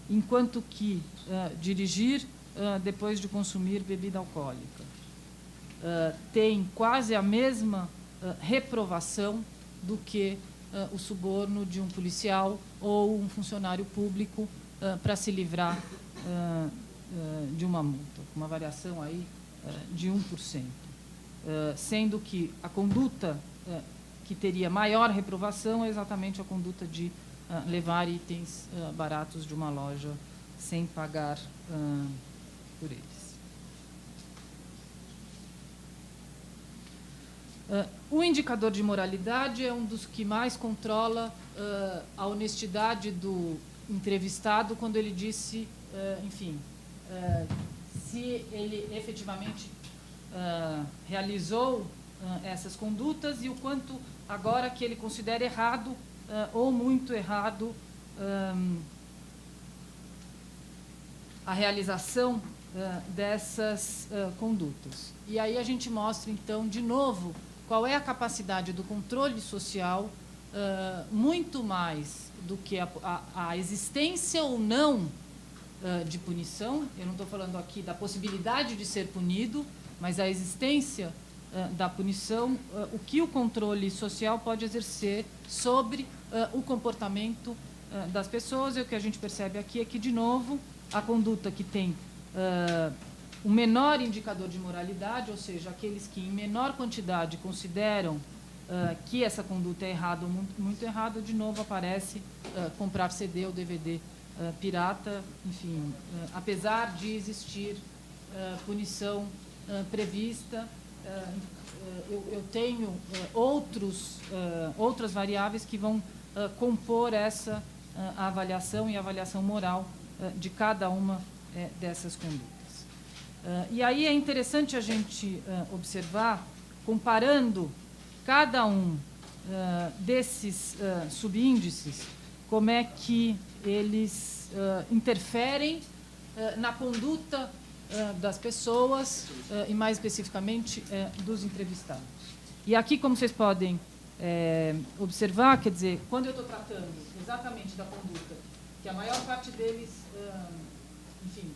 enquanto que dirigir depois de consumir bebida alcoólica tem quase a mesma reprovação do que o suborno de um policial ou um funcionário público para se livrar de uma multa, uma variação aí de 1%. Sendo que a conduta que teria maior reprovação é exatamente a conduta de levar itens baratos de uma loja sem pagar por eles. O indicador de moralidade é um dos que mais controla a honestidade do entrevistado quando ele disse, enfim, se ele efetivamente realizou essas condutas e o quanto agora que ele considera errado ou muito errado a realização dessas condutas. E aí a gente mostra, então, de novo, qual é a capacidade do controle social, muito mais do que a existência ou não de punição. Eu não estou falando aqui da possibilidade de ser punido, mas a existência da punição, o que o controle social pode exercer sobre o comportamento das pessoas. E o que a gente percebe aqui é que, de novo, a conduta que tem o menor indicador de moralidade, ou seja, aqueles que em menor quantidade consideram que essa conduta é errada ou muito errada, de novo aparece comprar CD ou DVD pirata, enfim, apesar de existir punição prevista, eu tenho outras variáveis que vão compor essa avaliação e avaliação moral de cada uma dessas condutas. E aí é interessante a gente observar, comparando cada um desses subíndices, como é que eles interferem na conduta das pessoas e, mais especificamente, dos entrevistados. E aqui, como vocês podem observar, quer dizer, quando eu estou tratando exatamente da conduta, que a maior parte deles, enfim,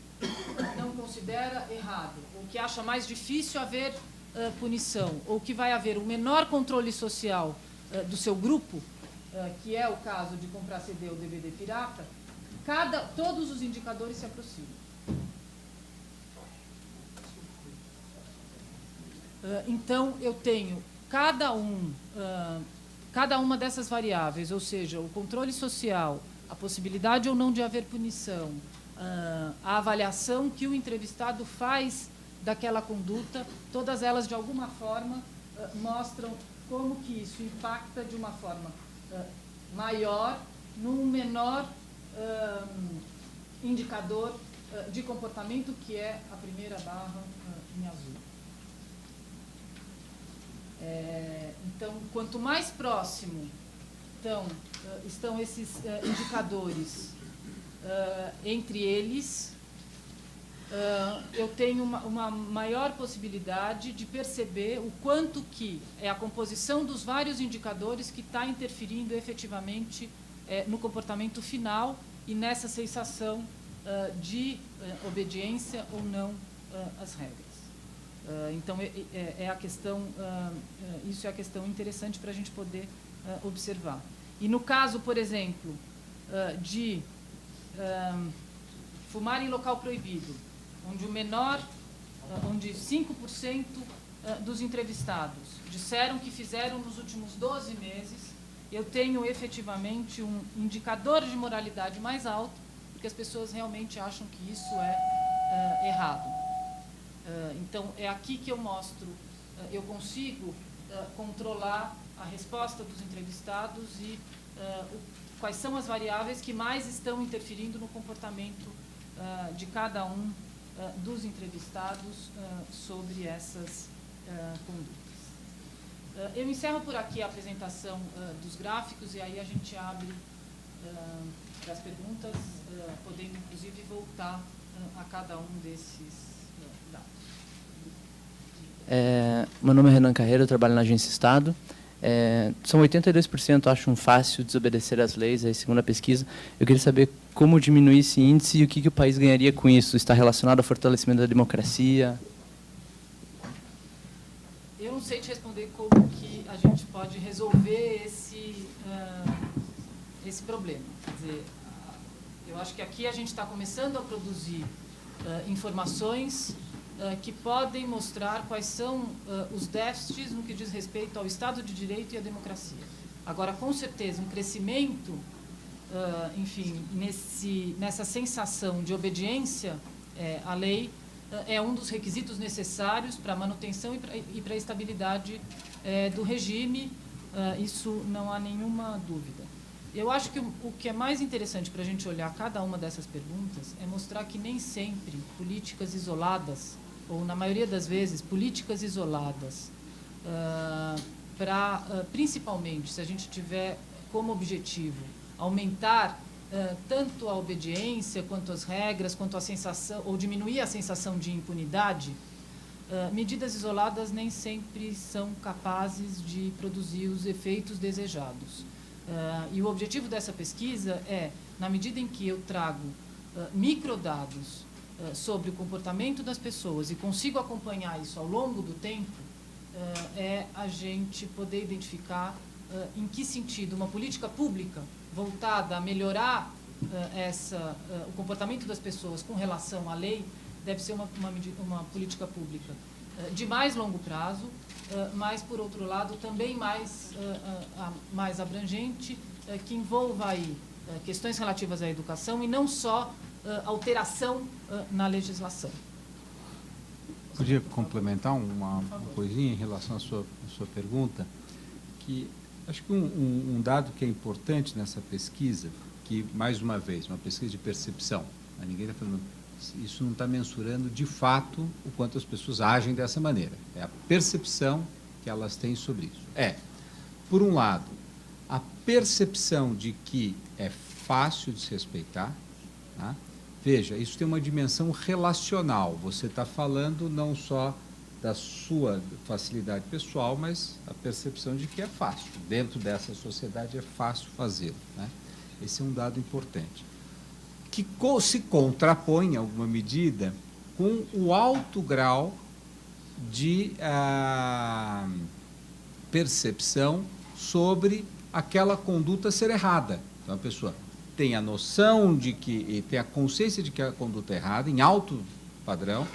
não considera errado, ou que acha mais difícil haver punição, ou que vai haver um menor controle social do seu grupo, que é o caso de comprar CD ou DVD pirata, todos os indicadores se aproximam. Então, eu tenho cada uma dessas variáveis, ou seja, o controle social, a possibilidade ou não de haver punição, a avaliação que o entrevistado faz daquela conduta, todas elas, de alguma forma, mostram como que isso impacta de uma forma maior num menor indicador de comportamento, que é a primeira barra em azul. Então, quanto mais próximo estão esses indicadores entre eles, eu tenho uma maior possibilidade de perceber o quanto que é a composição dos vários indicadores que está interferindo efetivamente no comportamento final e nessa sensação de obediência ou não às regras. Então, a questão, isso é a questão interessante para a gente poder observar. E no caso, por exemplo, de fumar em local proibido, onde 5% dos entrevistados disseram que fizeram nos últimos 12 meses, eu tenho efetivamente um indicador de moralidade mais alto, porque as pessoas realmente acham que isso é errado. Então, é aqui que eu mostro, eu consigo controlar a resposta dos entrevistados e quais são as variáveis que mais estão interferindo no comportamento de cada um dos entrevistados sobre essas condutas. Eu encerro por aqui a apresentação dos gráficos e aí a gente abre para as perguntas, podendo inclusive voltar a cada um desses dados. Meu nome é Renan Carreira, eu trabalho na Agência Estado. São 82% acham fácil desobedecer às leis, aí, segundo a pesquisa. Eu queria saber como diminuir esse índice e o que o país ganharia com isso. Está relacionado ao fortalecimento da democracia? Eu não sei te responder como que a gente pode resolver esse problema. Quer dizer, eu acho que aqui a gente está começando a produzir informações que podem mostrar quais são os déficits no que diz respeito ao Estado de Direito e à democracia. Agora, com certeza, um crescimento, enfim, nessa sensação de obediência à lei é um dos requisitos necessários para a manutenção e para a estabilidade do regime, isso não há nenhuma dúvida. Eu acho que o que é mais interessante para a gente olhar cada uma dessas perguntas é mostrar que nem sempre políticas isoladas, ou na maioria das vezes, políticas isoladas, principalmente se a gente tiver como objetivo aumentar tanto a obediência, quanto as regras, quanto a sensação, ou diminuir a sensação de impunidade, medidas isoladas nem sempre são capazes de produzir os efeitos desejados. E o objetivo dessa pesquisa é, na medida em que eu trago microdados sobre o comportamento das pessoas e consigo acompanhar isso ao longo do tempo, é a gente poder identificar em que sentido uma política pública voltada a melhorar o comportamento das pessoas com relação à lei deve ser uma política pública de mais longo prazo, mas, por outro lado, também mais abrangente, que envolva aí questões relativas à educação e não só alteração na legislação. Podia complementar uma coisinha em relação à sua pergunta, que acho que um dado que é importante nessa pesquisa, que, mais uma vez, uma pesquisa de percepção, ninguém está falando Isso não está mensurando, de fato, o quanto as pessoas agem dessa maneira. É a percepção que elas têm sobre isso. Por um lado, a percepção de que é fácil de se respeitar. Tá? Veja, isso tem uma dimensão relacional. Você está falando não só da sua facilidade pessoal, mas a percepção de que é fácil. Dentro dessa sociedade é fácil fazê-lo. Né? Esse é um dado importante. Que se contrapõe, em alguma medida, com o alto grau de percepção sobre aquela conduta ser errada. Então, a pessoa tem a noção de que, tem a consciência de que a conduta é errada, em alto padrão,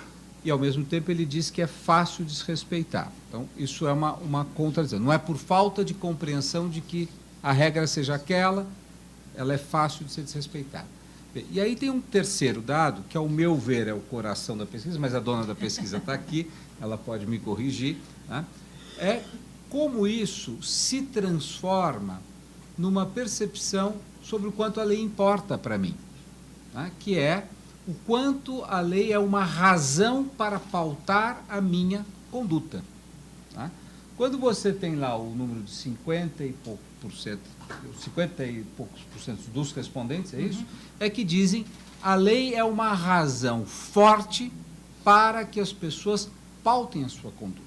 e, ao mesmo tempo, ele diz que é fácil desrespeitar. Então, isso é uma contradição. Não é por falta de compreensão de que a regra seja aquela, ela é fácil de ser desrespeitada. E aí tem um terceiro dado, que, ao meu ver, é o coração da pesquisa, mas a dona da pesquisa está aqui, ela pode me corrigir, né? É como isso se transforma numa percepção sobre o quanto a lei importa para mim, né? Que é o quanto a lei é uma razão para pautar a minha conduta. Tá? Quando você tem lá o número de 50 e poucos por cento dos respondentes, é isso? É que dizem a lei é uma razão forte para que as pessoas pautem a sua conduta.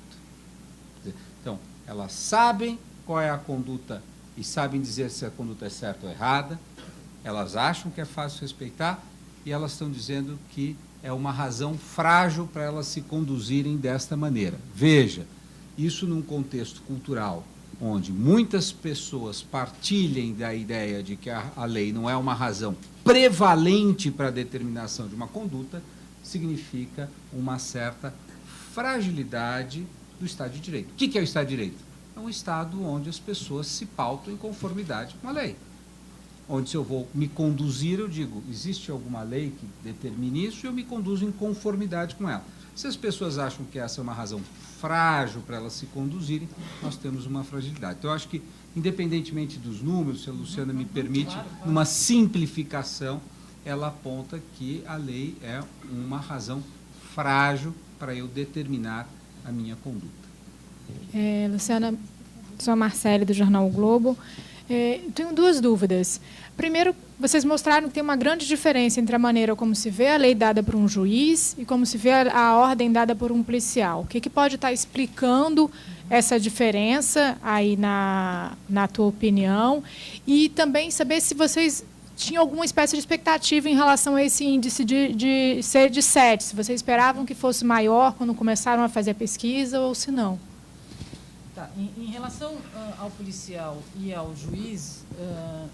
Então, elas sabem qual é a conduta e sabem dizer se a conduta é certa ou errada, elas acham que é fácil respeitar e elas estão dizendo que é uma razão frágil para elas se conduzirem desta maneira. Veja, isso num contexto cultural onde muitas pessoas partilhem da ideia de que a lei não é uma razão prevalente para a determinação de uma conduta, significa uma certa fragilidade do Estado de Direito. O que é o Estado de Direito? É um Estado onde as pessoas se pautam em conformidade com a lei. Onde, se eu vou me conduzir, eu digo, existe alguma lei que determine isso e eu me conduzo em conformidade com ela. Se as pessoas acham que essa é uma razão frágil para elas se conduzirem, nós temos uma fragilidade. Então, eu acho que, independentemente dos números, se a Luciana me permite, numa simplificação, ela aponta que a lei é uma razão frágil para eu determinar a minha conduta. Luciana, sou a Marcele, do Jornal O Globo. Tenho duas dúvidas. Primeiro, vocês mostraram que tem uma grande diferença entre a maneira como se vê a lei dada por um juiz e como se vê a ordem dada por um policial. O que pode estar explicando essa diferença aí na tua opinião? E também saber se vocês tinham alguma espécie de expectativa em relação a esse índice de ser de 7. Se vocês esperavam que fosse maior quando começaram a fazer a pesquisa ou se não. Tá. Em relação ao policial e ao juiz,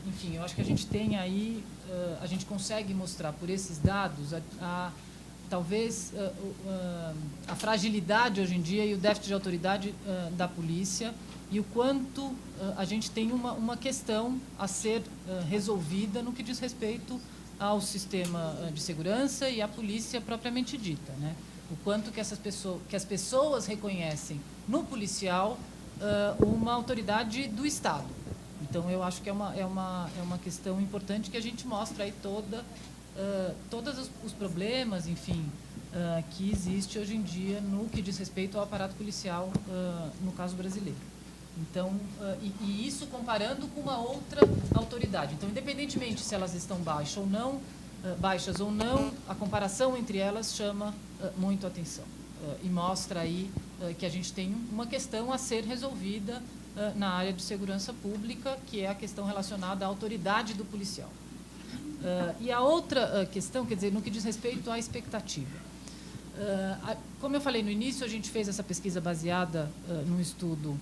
enfim, eu acho que a gente tem aí, a gente consegue mostrar por esses dados talvez a fragilidade hoje em dia e o déficit de autoridade da polícia e o quanto a gente tem uma questão a ser resolvida no que diz respeito ao sistema de segurança e à polícia propriamente dita, né? O quanto que as pessoas reconhecem no policial uma autoridade do Estado. Então, eu acho que é uma questão importante que a gente mostra aí todos os problemas, enfim, que existe hoje em dia no que diz respeito ao aparato policial, no caso brasileiro. Então, e isso comparando com uma outra autoridade. Então, independentemente se elas estão baixas ou não, a comparação entre elas chama muito atenção. E mostra aí que a gente tem uma questão a ser resolvida na área de segurança pública, que é a questão relacionada à autoridade do policial. E a outra questão, quer dizer, no que diz respeito à expectativa. Como eu falei no início, a gente fez essa pesquisa baseada num estudo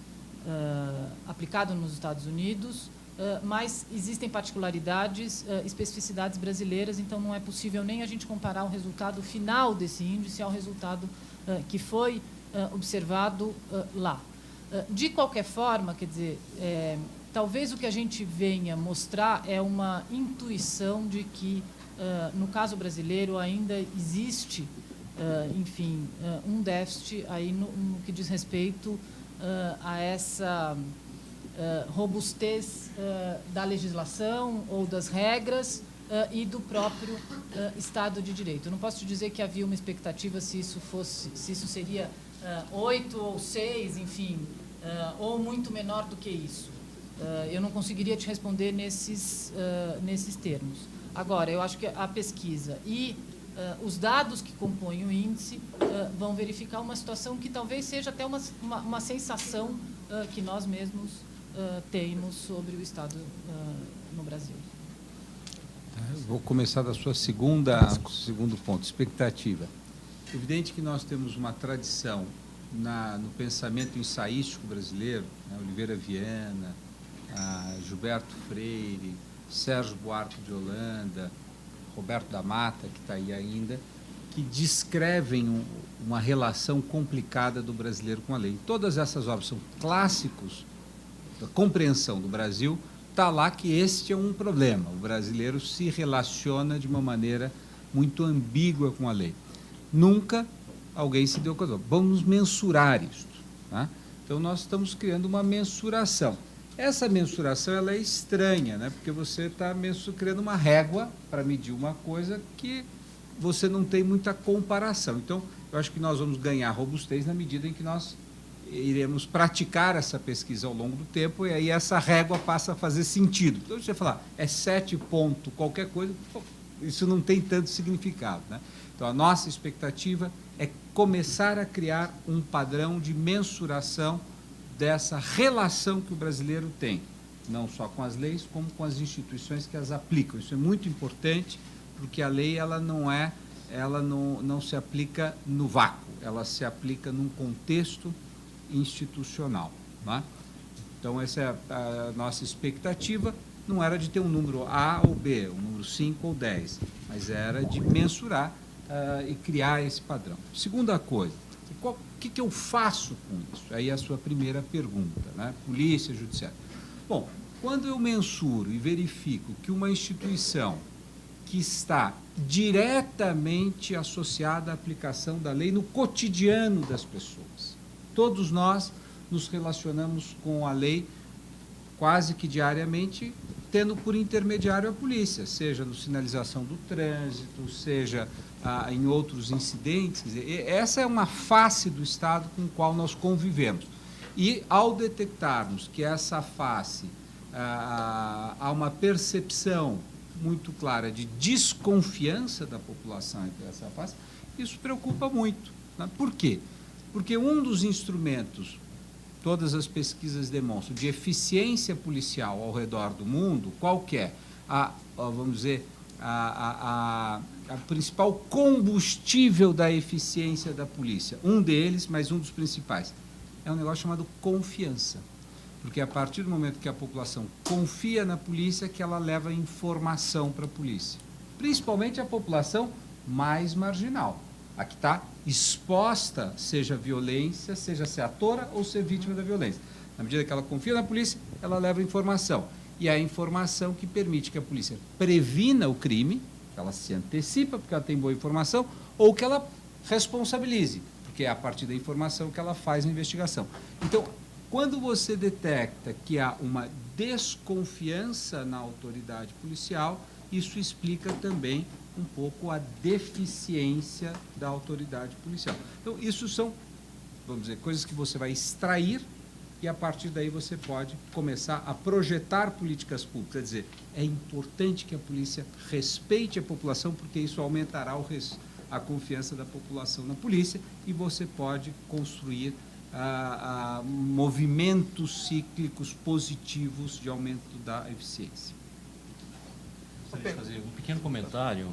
aplicado nos Estados Unidos, mas existem particularidades, especificidades brasileiras, então não é possível nem a gente comparar o resultado final desse índice ao resultado que foi observado lá. De qualquer forma, quer dizer, talvez o que a gente venha mostrar é uma intuição de que, no caso brasileiro, ainda existe, enfim, um déficit aí no que diz respeito a essa robustez da legislação ou das regras e do próprio Estado de Direito. Eu não posso te dizer que havia uma expectativa se isso seria 8 ou 6, enfim, ou muito menor do que isso. Eu não conseguiria te responder nesses termos. Agora, eu acho que a pesquisa e os dados que compõem o índice vão verificar uma situação que talvez seja até uma sensação que nós mesmos temos sobre o Estado no Brasil. Vou começar da sua segundo ponto, expectativa. Evidente que nós temos uma tradição no pensamento ensaístico brasileiro, né, Oliveira Viana, Gilberto Freire, Sérgio Buarque de Holanda, Roberto da Mata, que está aí ainda, que descrevem uma relação complicada do brasileiro com a lei. Todas essas obras são clássicos da compreensão do Brasil. Está lá que este é um problema. O brasileiro se relaciona de uma maneira muito ambígua com a lei. Nunca alguém se deu conta. Vamos mensurar isso. Tá? Então, nós estamos criando uma mensuração. Essa mensuração ela é estranha, né? Porque você está criando uma régua para medir uma coisa que você não tem muita comparação. Então, eu acho que nós vamos ganhar robustez na medida em que nós iremos praticar essa pesquisa ao longo do tempo, e aí essa régua passa a fazer sentido. Então, você falar, é 7 ponto qualquer coisa, isso não tem tanto significado, né? Então, a nossa expectativa é começar a criar um padrão de mensuração dessa relação que o brasileiro tem, não só com as leis, como com as instituições que as aplicam. Isso é muito importante, porque a lei ela não se aplica no vácuo, ela se aplica num contexto institucional. Né? Então, essa é a nossa expectativa. Não era de ter um número A ou B, um número 5 ou 10, mas era de mensurar e criar esse padrão. Segunda coisa, o que eu faço com isso? Aí é a sua primeira pergunta, né? Polícia, Judiciário. Bom, quando eu mensuro e verifico que uma instituição que está diretamente associada à aplicação da lei no cotidiano das pessoas, todos nós nos relacionamos com a lei quase que diariamente, tendo por intermediário a polícia, seja no sinalização do trânsito, seja em outros incidentes. Essa é uma face do Estado com o qual nós convivemos. E, ao detectarmos que essa face, há uma percepção muito clara de desconfiança da população entre essa face, isso preocupa muito. Né? Por quê? Porque um dos instrumentos, todas as pesquisas demonstram, de eficiência policial ao redor do mundo, qual que é? Vamos dizer, a principal combustível da eficiência da polícia. Um deles, mas um dos principais, é um negócio chamado confiança. Porque a partir do momento que a população confia na polícia, que ela leva informação para a polícia. Principalmente a população mais marginal, a que está exposta, seja violência, seja ser atora ou ser vítima da violência. Na medida que ela confia na polícia, ela leva informação. E é a informação que permite que a polícia previna o crime, que ela se antecipa porque ela tem boa informação, ou que ela responsabilize, porque é a partir da informação que ela faz a investigação. Então, quando você detecta que há uma desconfiança na autoridade policial, isso explica também um pouco a deficiência da autoridade policial. Então, isso são, vamos dizer, coisas que você vai extrair e, a partir daí, você pode começar a projetar políticas públicas. Quer dizer, é importante que a polícia respeite a população, porque isso aumentará a confiança da população na polícia, e você pode construir movimentos cíclicos positivos de aumento da eficiência. Gostaria de fazer um pequeno comentário,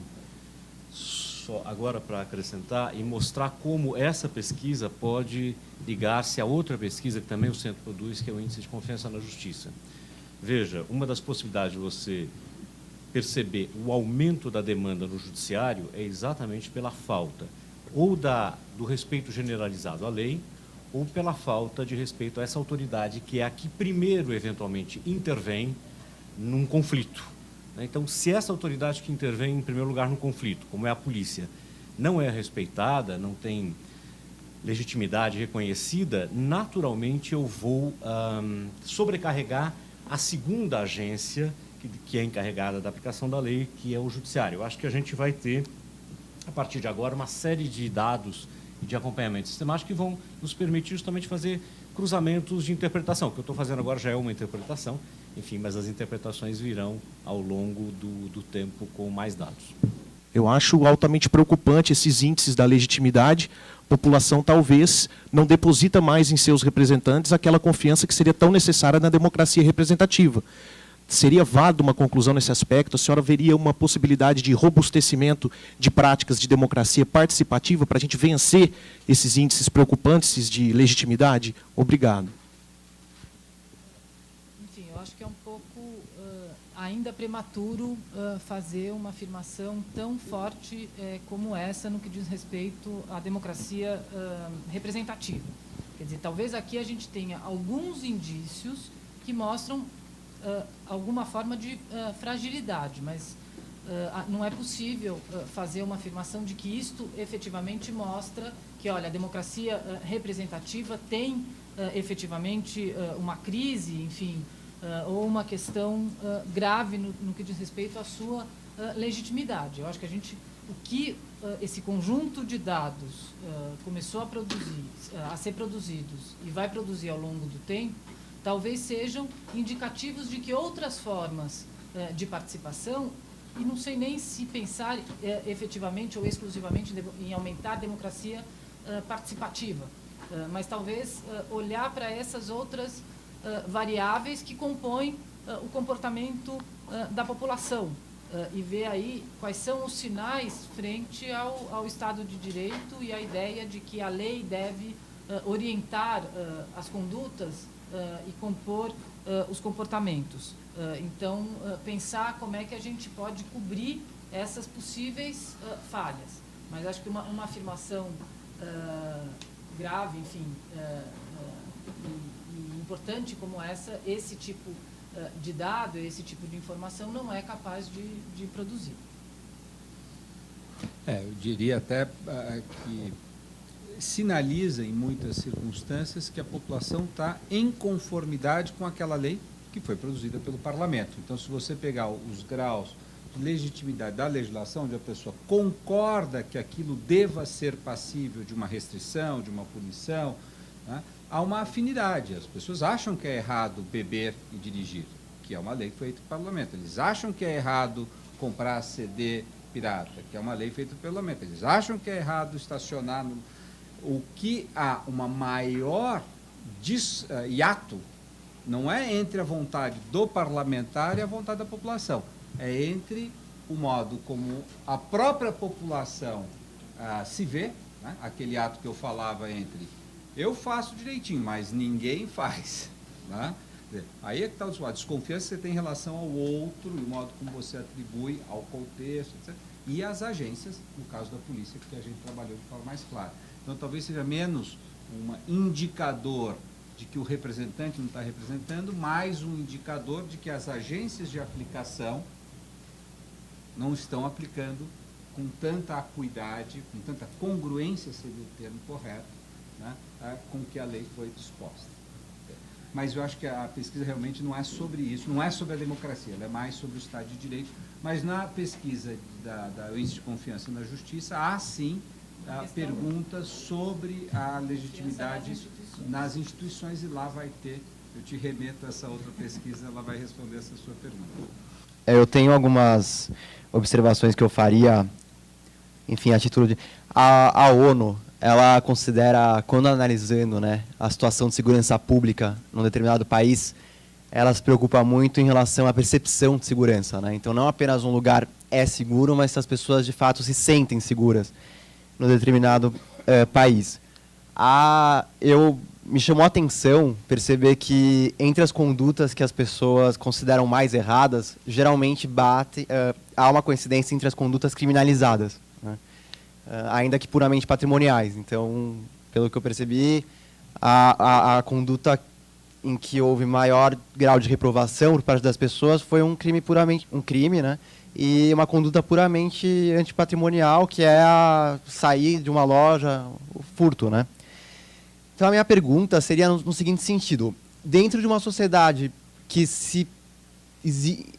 só agora para acrescentar e mostrar como essa pesquisa pode ligar-se a outra pesquisa que também o Centro produz, que é o Índice de Confiança na Justiça. Veja, uma das possibilidades de você perceber o aumento da demanda no judiciário é exatamente pela falta ou do respeito generalizado à lei, ou pela falta de respeito a essa autoridade, que é a que primeiro, eventualmente, intervém num conflito. Então, se essa autoridade que intervém, em primeiro lugar, no conflito, como é a polícia, não é respeitada, não tem legitimidade reconhecida, naturalmente eu vou sobrecarregar a segunda agência, que é encarregada da aplicação da lei, que é o judiciário. Eu acho que a gente vai ter, a partir de agora, uma série de dados e de acompanhamento sistemático que vão nos permitir justamente fazer cruzamentos de interpretação. O que eu estou fazendo agora já é uma interpretação, enfim, mas as interpretações virão ao longo do tempo com mais dados. Eu acho altamente preocupante esses índices da legitimidade. A população talvez não deposita mais em seus representantes aquela confiança que seria tão necessária na democracia representativa. Seria válida uma conclusão nesse aspecto? A senhora veria uma possibilidade de robustecimento de práticas de democracia participativa para a gente vencer esses índices preocupantes de legitimidade? Obrigado. Enfim, eu acho que é um pouco ainda prematuro fazer uma afirmação tão forte como essa no que diz respeito à democracia representativa. Quer dizer, talvez aqui a gente tenha alguns indícios que mostram alguma forma de fragilidade, mas não é possível fazer uma afirmação de que isto efetivamente mostra que, olha, a democracia representativa tem efetivamente uma crise, enfim, ou uma questão grave no que diz respeito à sua legitimidade. Eu acho que o que esse conjunto de dados começou a ser produzidos e vai produzir ao longo do tempo, talvez sejam indicativos de que outras formas de participação, e não sei nem se pensar efetivamente ou exclusivamente em aumentar a democracia participativa, mas talvez olhar para essas outras variáveis que compõem o comportamento da população e ver aí quais são os sinais frente ao Estado de Direito e à ideia de que a lei deve orientar as condutas e compor os comportamentos. Então, pensar como é que a gente pode cobrir essas possíveis falhas. Mas acho que uma afirmação grave, enfim, e importante como essa, esse tipo de dado, esse tipo de informação não é capaz de produzir. Eu diria até que sinaliza em muitas circunstâncias que a população está em conformidade com aquela lei que foi produzida pelo parlamento. Então, se você pegar os graus de legitimidade da legislação, onde a pessoa concorda que aquilo deva ser passível de uma restrição, de uma punição, né, há uma afinidade. As pessoas acham que é errado beber e dirigir, que é uma lei feita pelo parlamento. Eles acham que é errado comprar CD pirata, que é uma lei feita pelo parlamento. Eles acham que é errado estacionar no... O que há uma maior hiato não é entre a vontade do parlamentar e a vontade da população, é entre o modo como a própria população se vê, né? Aquele ato que eu falava entre eu faço direitinho, mas ninguém faz, né? Aí é que está a desconfiança que você tem em relação ao outro, e o modo como você atribui ao contexto, etc. E as agências, no caso da polícia, que a gente trabalhou de forma mais clara. Então, talvez seja menos um indicador de que o representante não está representando, mais um indicador de que as agências de aplicação não estão aplicando com tanta acuidade, com tanta congruência, seria o termo correto, né, com que a lei foi disposta. Mas eu acho que a pesquisa realmente não é sobre isso, não é sobre a democracia, ela é mais sobre o Estado de Direito, mas na pesquisa da índice de confiança na justiça, há sim perguntas sobre a legitimidade nas instituições, e lá vai ter, eu te remeto a essa outra pesquisa, ela vai responder essa sua pergunta. Eu tenho algumas observações que eu faria, enfim, a título de... A ONU, ela considera, quando analisando, né, a situação de segurança pública num determinado país, ela se preocupa muito em relação à percepção de segurança, né? Então, não apenas um lugar é seguro, mas se as pessoas, de fato, se sentem seguras no determinado país. Me chamou a atenção perceber que, entre as condutas que as pessoas consideram mais erradas, geralmente há uma coincidência entre as condutas criminalizadas, né? Ainda que puramente patrimoniais. Então, pelo que eu percebi, a conduta em que houve maior grau de reprovação por parte das pessoas foi um crime, né? E uma conduta puramente antipatrimonial, que é sair de uma loja, o furto, né? Então, a minha pergunta seria no seguinte sentido: dentro de uma sociedade que se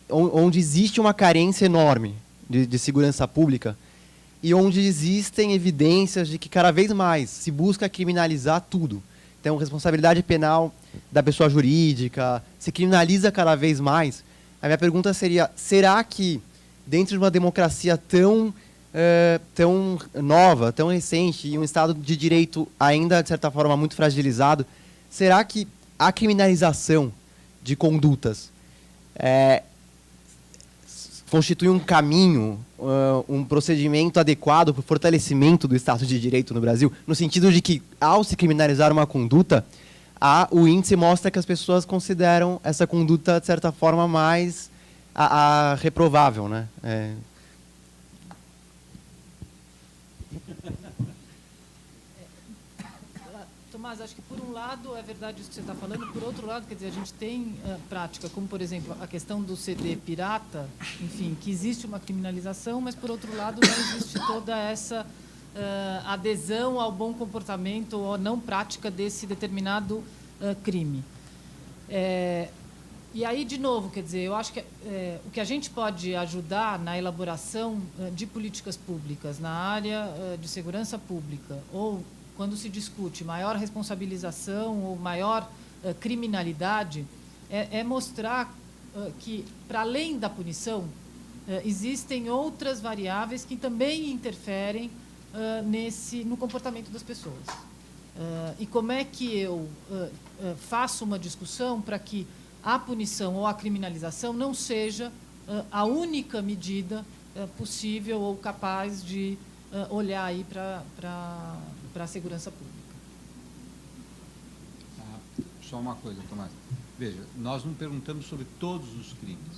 onde existe uma carência enorme de segurança pública e onde existem evidências de que cada vez mais se busca criminalizar tudo. Então, responsabilidade penal da pessoa jurídica se criminaliza cada vez mais. A minha pergunta seria, será que dentro de uma democracia tão nova, tão recente, e um Estado de Direito ainda, de certa forma, muito fragilizado, será que a criminalização de condutas constitui um caminho, um procedimento adequado para o fortalecimento do Estado de Direito no Brasil? No sentido de que, ao se criminalizar uma conduta, o índice mostra que as pessoas consideram essa conduta, de certa forma, mais reprovável, né? Tomás, acho que por um lado é verdade isso que você está falando, por outro lado, quer dizer, a gente tem prática, como por exemplo a questão do CD pirata, enfim, que existe uma criminalização, mas por outro lado não existe toda essa adesão ao bom comportamento ou não prática desse determinado crime. E aí, de novo, quer dizer, eu acho que o que a gente pode ajudar na elaboração de políticas públicas na área de segurança pública, ou quando se discute maior responsabilização ou maior criminalidade, é mostrar que, para além da punição, existem outras variáveis que também interferem no comportamento das pessoas. E como é que eu faço uma discussão para que a punição ou a criminalização não seja a única medida possível ou capaz de olhar aí para a segurança pública. Só uma coisa, Tomás. Veja, nós não perguntamos sobre todos os crimes,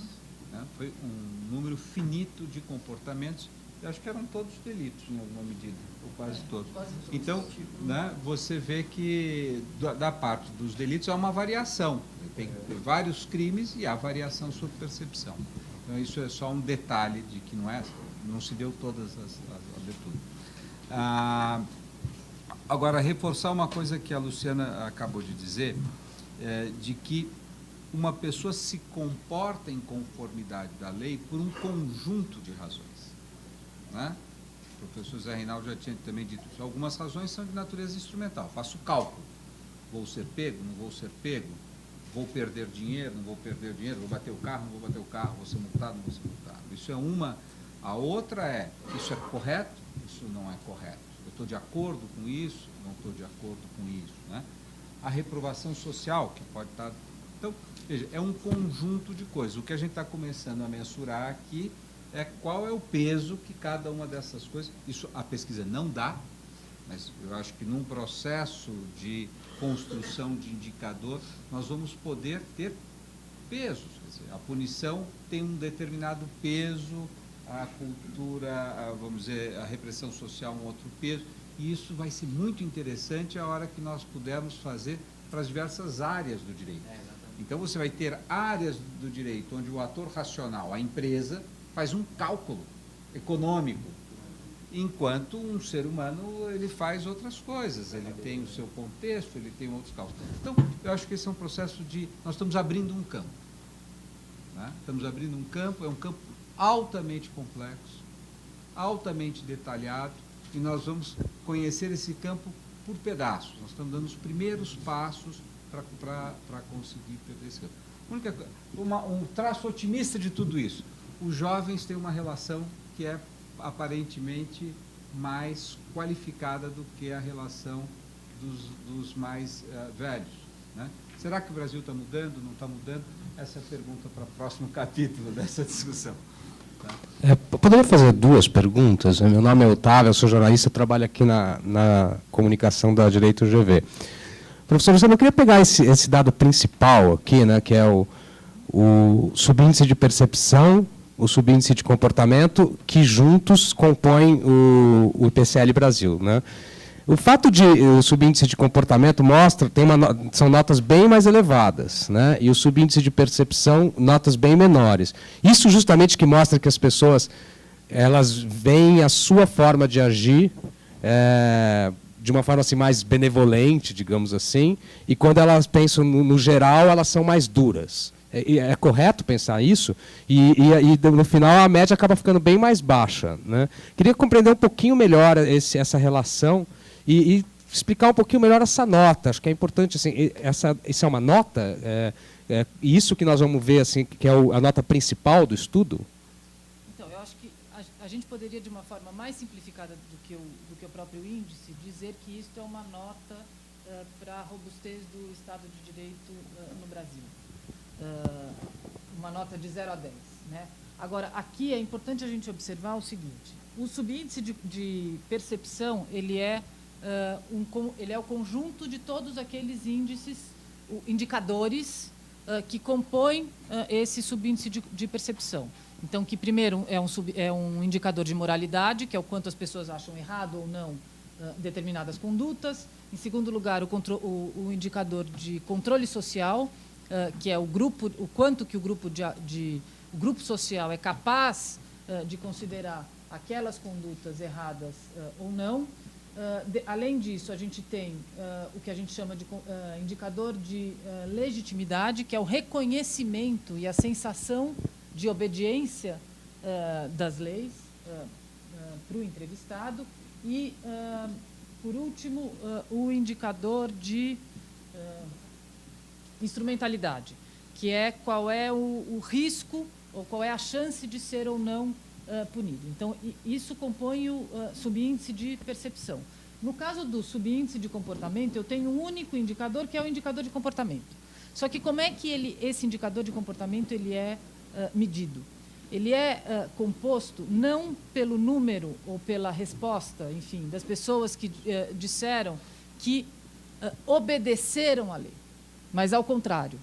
né? Foi um número finito de comportamentos, eu acho que eram todos delitos, em alguma medida, ou quase todos. Então, né, você vê que da parte dos delitos há uma variação. Tem vários crimes e há variação sobre percepção. Então, isso é só um detalhe de que não se deu todas as aberturas. Agora, reforçar uma coisa que a Luciana acabou de dizer, de que uma pessoa se comporta em conformidade da lei por um conjunto de razões, né? O professor Zé Reinaldo já tinha também dito isso. Algumas razões são de natureza instrumental. Faço cálculo. Vou ser pego, não vou ser pego? Vou perder dinheiro, não vou perder dinheiro? Vou bater o carro, não vou bater o carro? Vou ser multado, não vou ser multado? Isso é uma. A outra isso é correto? Isso não é correto. Eu estou de acordo com isso? Não estou de acordo com isso, né? A reprovação social, que pode estar... Então, veja, é um conjunto de coisas. O que a gente está começando a mensurar aqui é qual é o peso que cada uma dessas coisas... Isso a pesquisa não dá, mas eu acho que num processo de construção de indicador, nós vamos poder ter pesos. Quer dizer, a punição tem um determinado peso, a cultura, vamos dizer, a repressão social um outro peso, e isso vai ser muito interessante a hora que nós pudermos fazer para as diversas áreas do direito. Então, você vai ter áreas do direito onde o ator racional, a empresa, faz um cálculo econômico, enquanto um ser humano ele faz outras coisas, ele tem o seu contexto, ele tem outros cálculos. Então, eu acho que esse é um processo de... Nós estamos abrindo um campo, né? Estamos abrindo um campo, é um campo altamente complexo, altamente detalhado, e nós vamos conhecer esse campo por pedaços. Nós estamos dando os primeiros passos para conseguir perder esse campo. Um traço otimista de tudo isso: os jovens têm uma relação que é aparentemente mais qualificada do que a relação dos mais velhos, né? Será que o Brasil está mudando, não está mudando? Essa é a pergunta para o próximo capítulo dessa discussão. Poderia fazer duas perguntas? Meu nome é Otávio, eu sou jornalista, trabalho aqui na comunicação da Direito GV. Professor, você não queria pegar esse dado principal aqui, né, que é o subíndice de percepção, o subíndice de comportamento, que juntos compõem o IPCL Brasil, né? O fato de o subíndice de comportamento mostra, são notas bem mais elevadas, né? E o subíndice de percepção, notas bem menores. Isso justamente que mostra que as pessoas, elas veem a sua forma de agir de uma forma assim, mais benevolente, digamos assim, e quando elas pensam no geral, elas são mais duras. É correto pensar isso? E no final a média acaba ficando bem mais baixa, né? Queria compreender um pouquinho melhor essa relação e explicar um pouquinho melhor essa nota. Acho que é importante, assim, isso é uma nota? Isso que nós vamos ver, assim, que é a nota principal do estudo? Então, eu acho que a gente poderia, de uma forma mais simplificada do que o próprio índice, dizer que isso é uma nota para a robustez do Estado de Direito no Brasil. Uma nota de 0 a 10. Né? Agora, aqui é importante a gente observar o seguinte: o subíndice de percepção, ele é o conjunto de todos aqueles indicadores que compõem esse subíndice de percepção. Então, que primeiro é um indicador de moralidade, que é o quanto as pessoas acham errado ou não determinadas condutas. Em segundo lugar, o indicador de controle social, que é o quanto que o grupo social é capaz de considerar aquelas condutas erradas ou não. Além disso, a gente tem o que a gente chama de indicador de legitimidade, que é o reconhecimento e a sensação de obediência das leis para o entrevistado. E, por último, o indicador de instrumentalidade, que é qual é o risco ou qual é a chance de ser ou não punido. Então, isso compõe o subíndice de percepção. No caso do subíndice de comportamento, eu tenho um único indicador, que é o indicador de comportamento. Só que como é que esse indicador de comportamento ele é medido? Ele é composto não pelo número ou pela resposta, enfim, das pessoas que disseram que obedeceram à lei, mas ao contrário.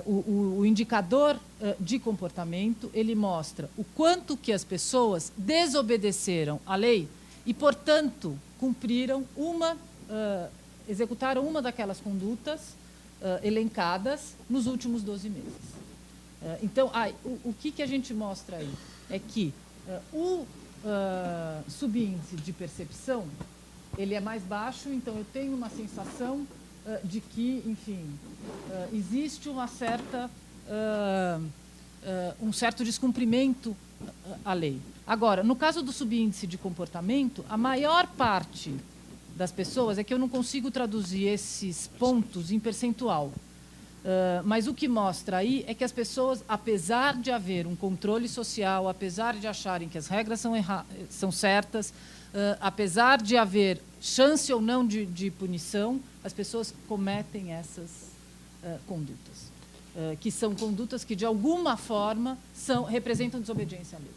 O indicador de comportamento, ele mostra o quanto que as pessoas desobedeceram à lei e, portanto, executaram uma daquelas condutas elencadas nos últimos 12 meses. Então, o que a gente mostra aí é que o subíndice de percepção, ele é mais baixo, então eu tenho uma sensação de que, enfim, existe uma certa, um certo descumprimento à lei. Agora, no caso do subíndice de comportamento, a maior parte das pessoas, é que eu não consigo traduzir esses pontos em percentual, mas o que mostra aí é que as pessoas, apesar de haver um controle social, apesar de acharem que as regras são certas, apesar de haver chance ou não de punição, as pessoas cometem essas condutas, que são condutas que, de alguma forma, representam desobediência à lei.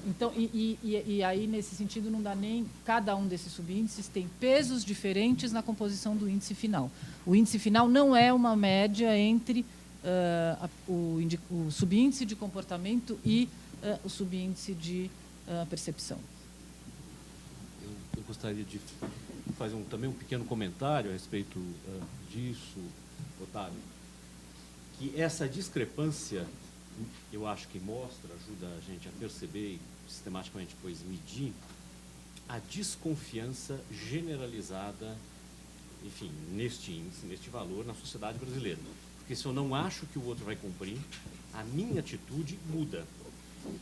Então, e aí, nesse sentido, não dá nem... Cada um desses subíndices tem pesos diferentes na composição do índice final. O índice final não é uma média entre o subíndice de comportamento e o subíndice de percepção. Eu gostaria de fazer também um pequeno comentário a respeito disso, Otávio, que essa discrepância, eu acho que ajuda a gente a perceber e sistematicamente depois medir a desconfiança generalizada, enfim, neste índice, neste valor na sociedade brasileira. Porque se eu não acho que o outro vai cumprir, a minha atitude muda.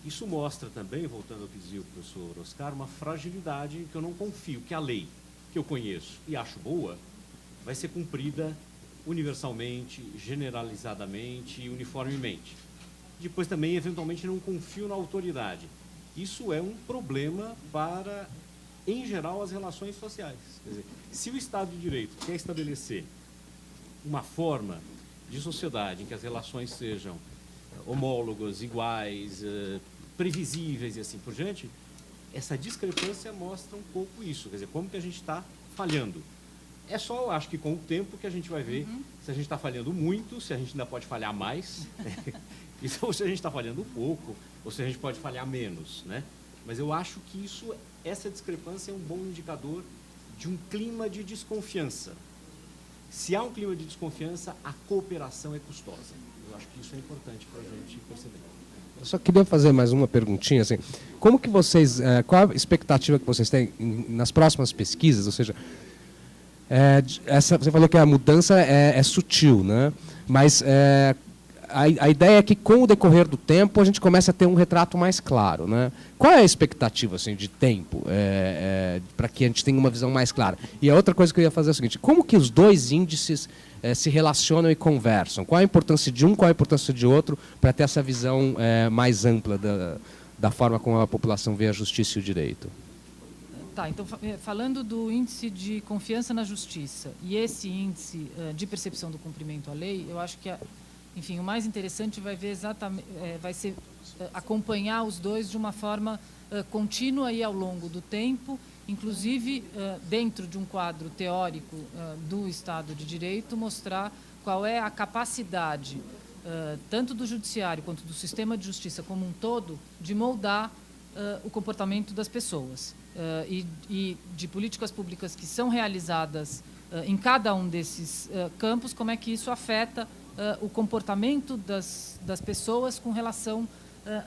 Isso mostra também, voltando ao que dizia o professor Oscar, uma fragilidade em que eu não confio que a lei que eu conheço e acho boa vai ser cumprida universalmente, generalizadamente e uniformemente. Depois também, eventualmente, não confio na autoridade. Isso é um problema para, em geral, as relações sociais. Quer dizer, se o Estado de Direito quer estabelecer uma forma de sociedade em que as relações sejam homólogas, iguais, previsíveis e assim por diante, essa discrepância mostra um pouco isso. Quer dizer, como que a gente está falhando. É só, eu acho que com o tempo que a gente vai ver se a gente está falhando muito, se a gente ainda pode falhar mais, ou se a gente está falhando pouco, ou se a gente pode falhar menos, né? Mas eu acho que essa discrepância é um bom indicador de um clima de desconfiança. Se há um clima de desconfiança, a cooperação é custosa. Eu acho que isso é importante para a gente perceber. Eu só queria fazer mais uma perguntinha, assim, como que vocês, qual a expectativa que vocês têm nas próximas pesquisas, ou seja, Você falou que a mudança é sutil, né? Mas a ideia é que, com o decorrer do tempo, a gente começa a ter um retrato mais claro, né? Qual é a expectativa assim, de tempo para que a gente tenha uma visão mais clara? E a outra coisa que eu ia fazer é o seguinte: como que os dois índices se relacionam e conversam? Qual a importância de um, qual a importância de outro, para ter essa visão mais ampla da forma como a população vê a justiça e o direito? Tá, então, falando do índice de confiança na justiça e esse índice de percepção do cumprimento à lei, eu acho que, enfim, o mais interessante vai ser acompanhar os dois de uma forma contínua e ao longo do tempo, inclusive dentro de um quadro teórico do Estado de Direito, mostrar qual é a capacidade tanto do judiciário quanto do sistema de justiça como um todo de moldar o comportamento das pessoas. E de políticas públicas que são realizadas em cada um desses campos, como é que isso afeta o comportamento das pessoas com relação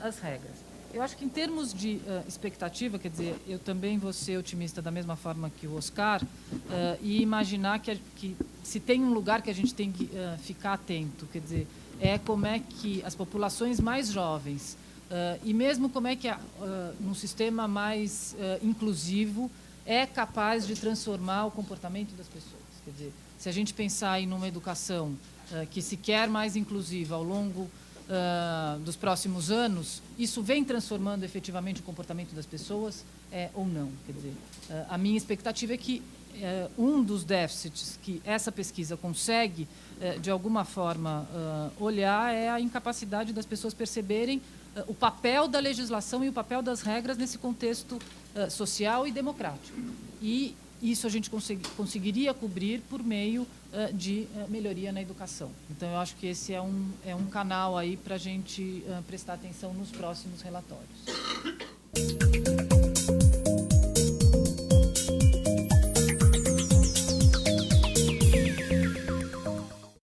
às regras. Eu acho que, em termos de expectativa, quer dizer, eu também vou ser otimista da mesma forma que o Oscar e imaginar que se tem um lugar que a gente tem que ficar atento, quer dizer, como é que as populações mais jovens e mesmo como é que, num sistema mais inclusivo, é capaz de transformar o comportamento das pessoas. Quer dizer, se a gente pensar em uma educação que se quer mais inclusiva ao longo dos próximos anos, isso vem transformando efetivamente o comportamento das pessoas ou não? Quer dizer, a minha expectativa é que um dos déficits que essa pesquisa consegue, de alguma forma, olhar é a incapacidade das pessoas perceberem o papel da legislação e o papel das regras nesse contexto social e democrático. E isso a gente conseguiria cobrir por meio de melhoria na educação. Então, eu acho que esse é um canal aí para a gente prestar atenção nos próximos relatórios.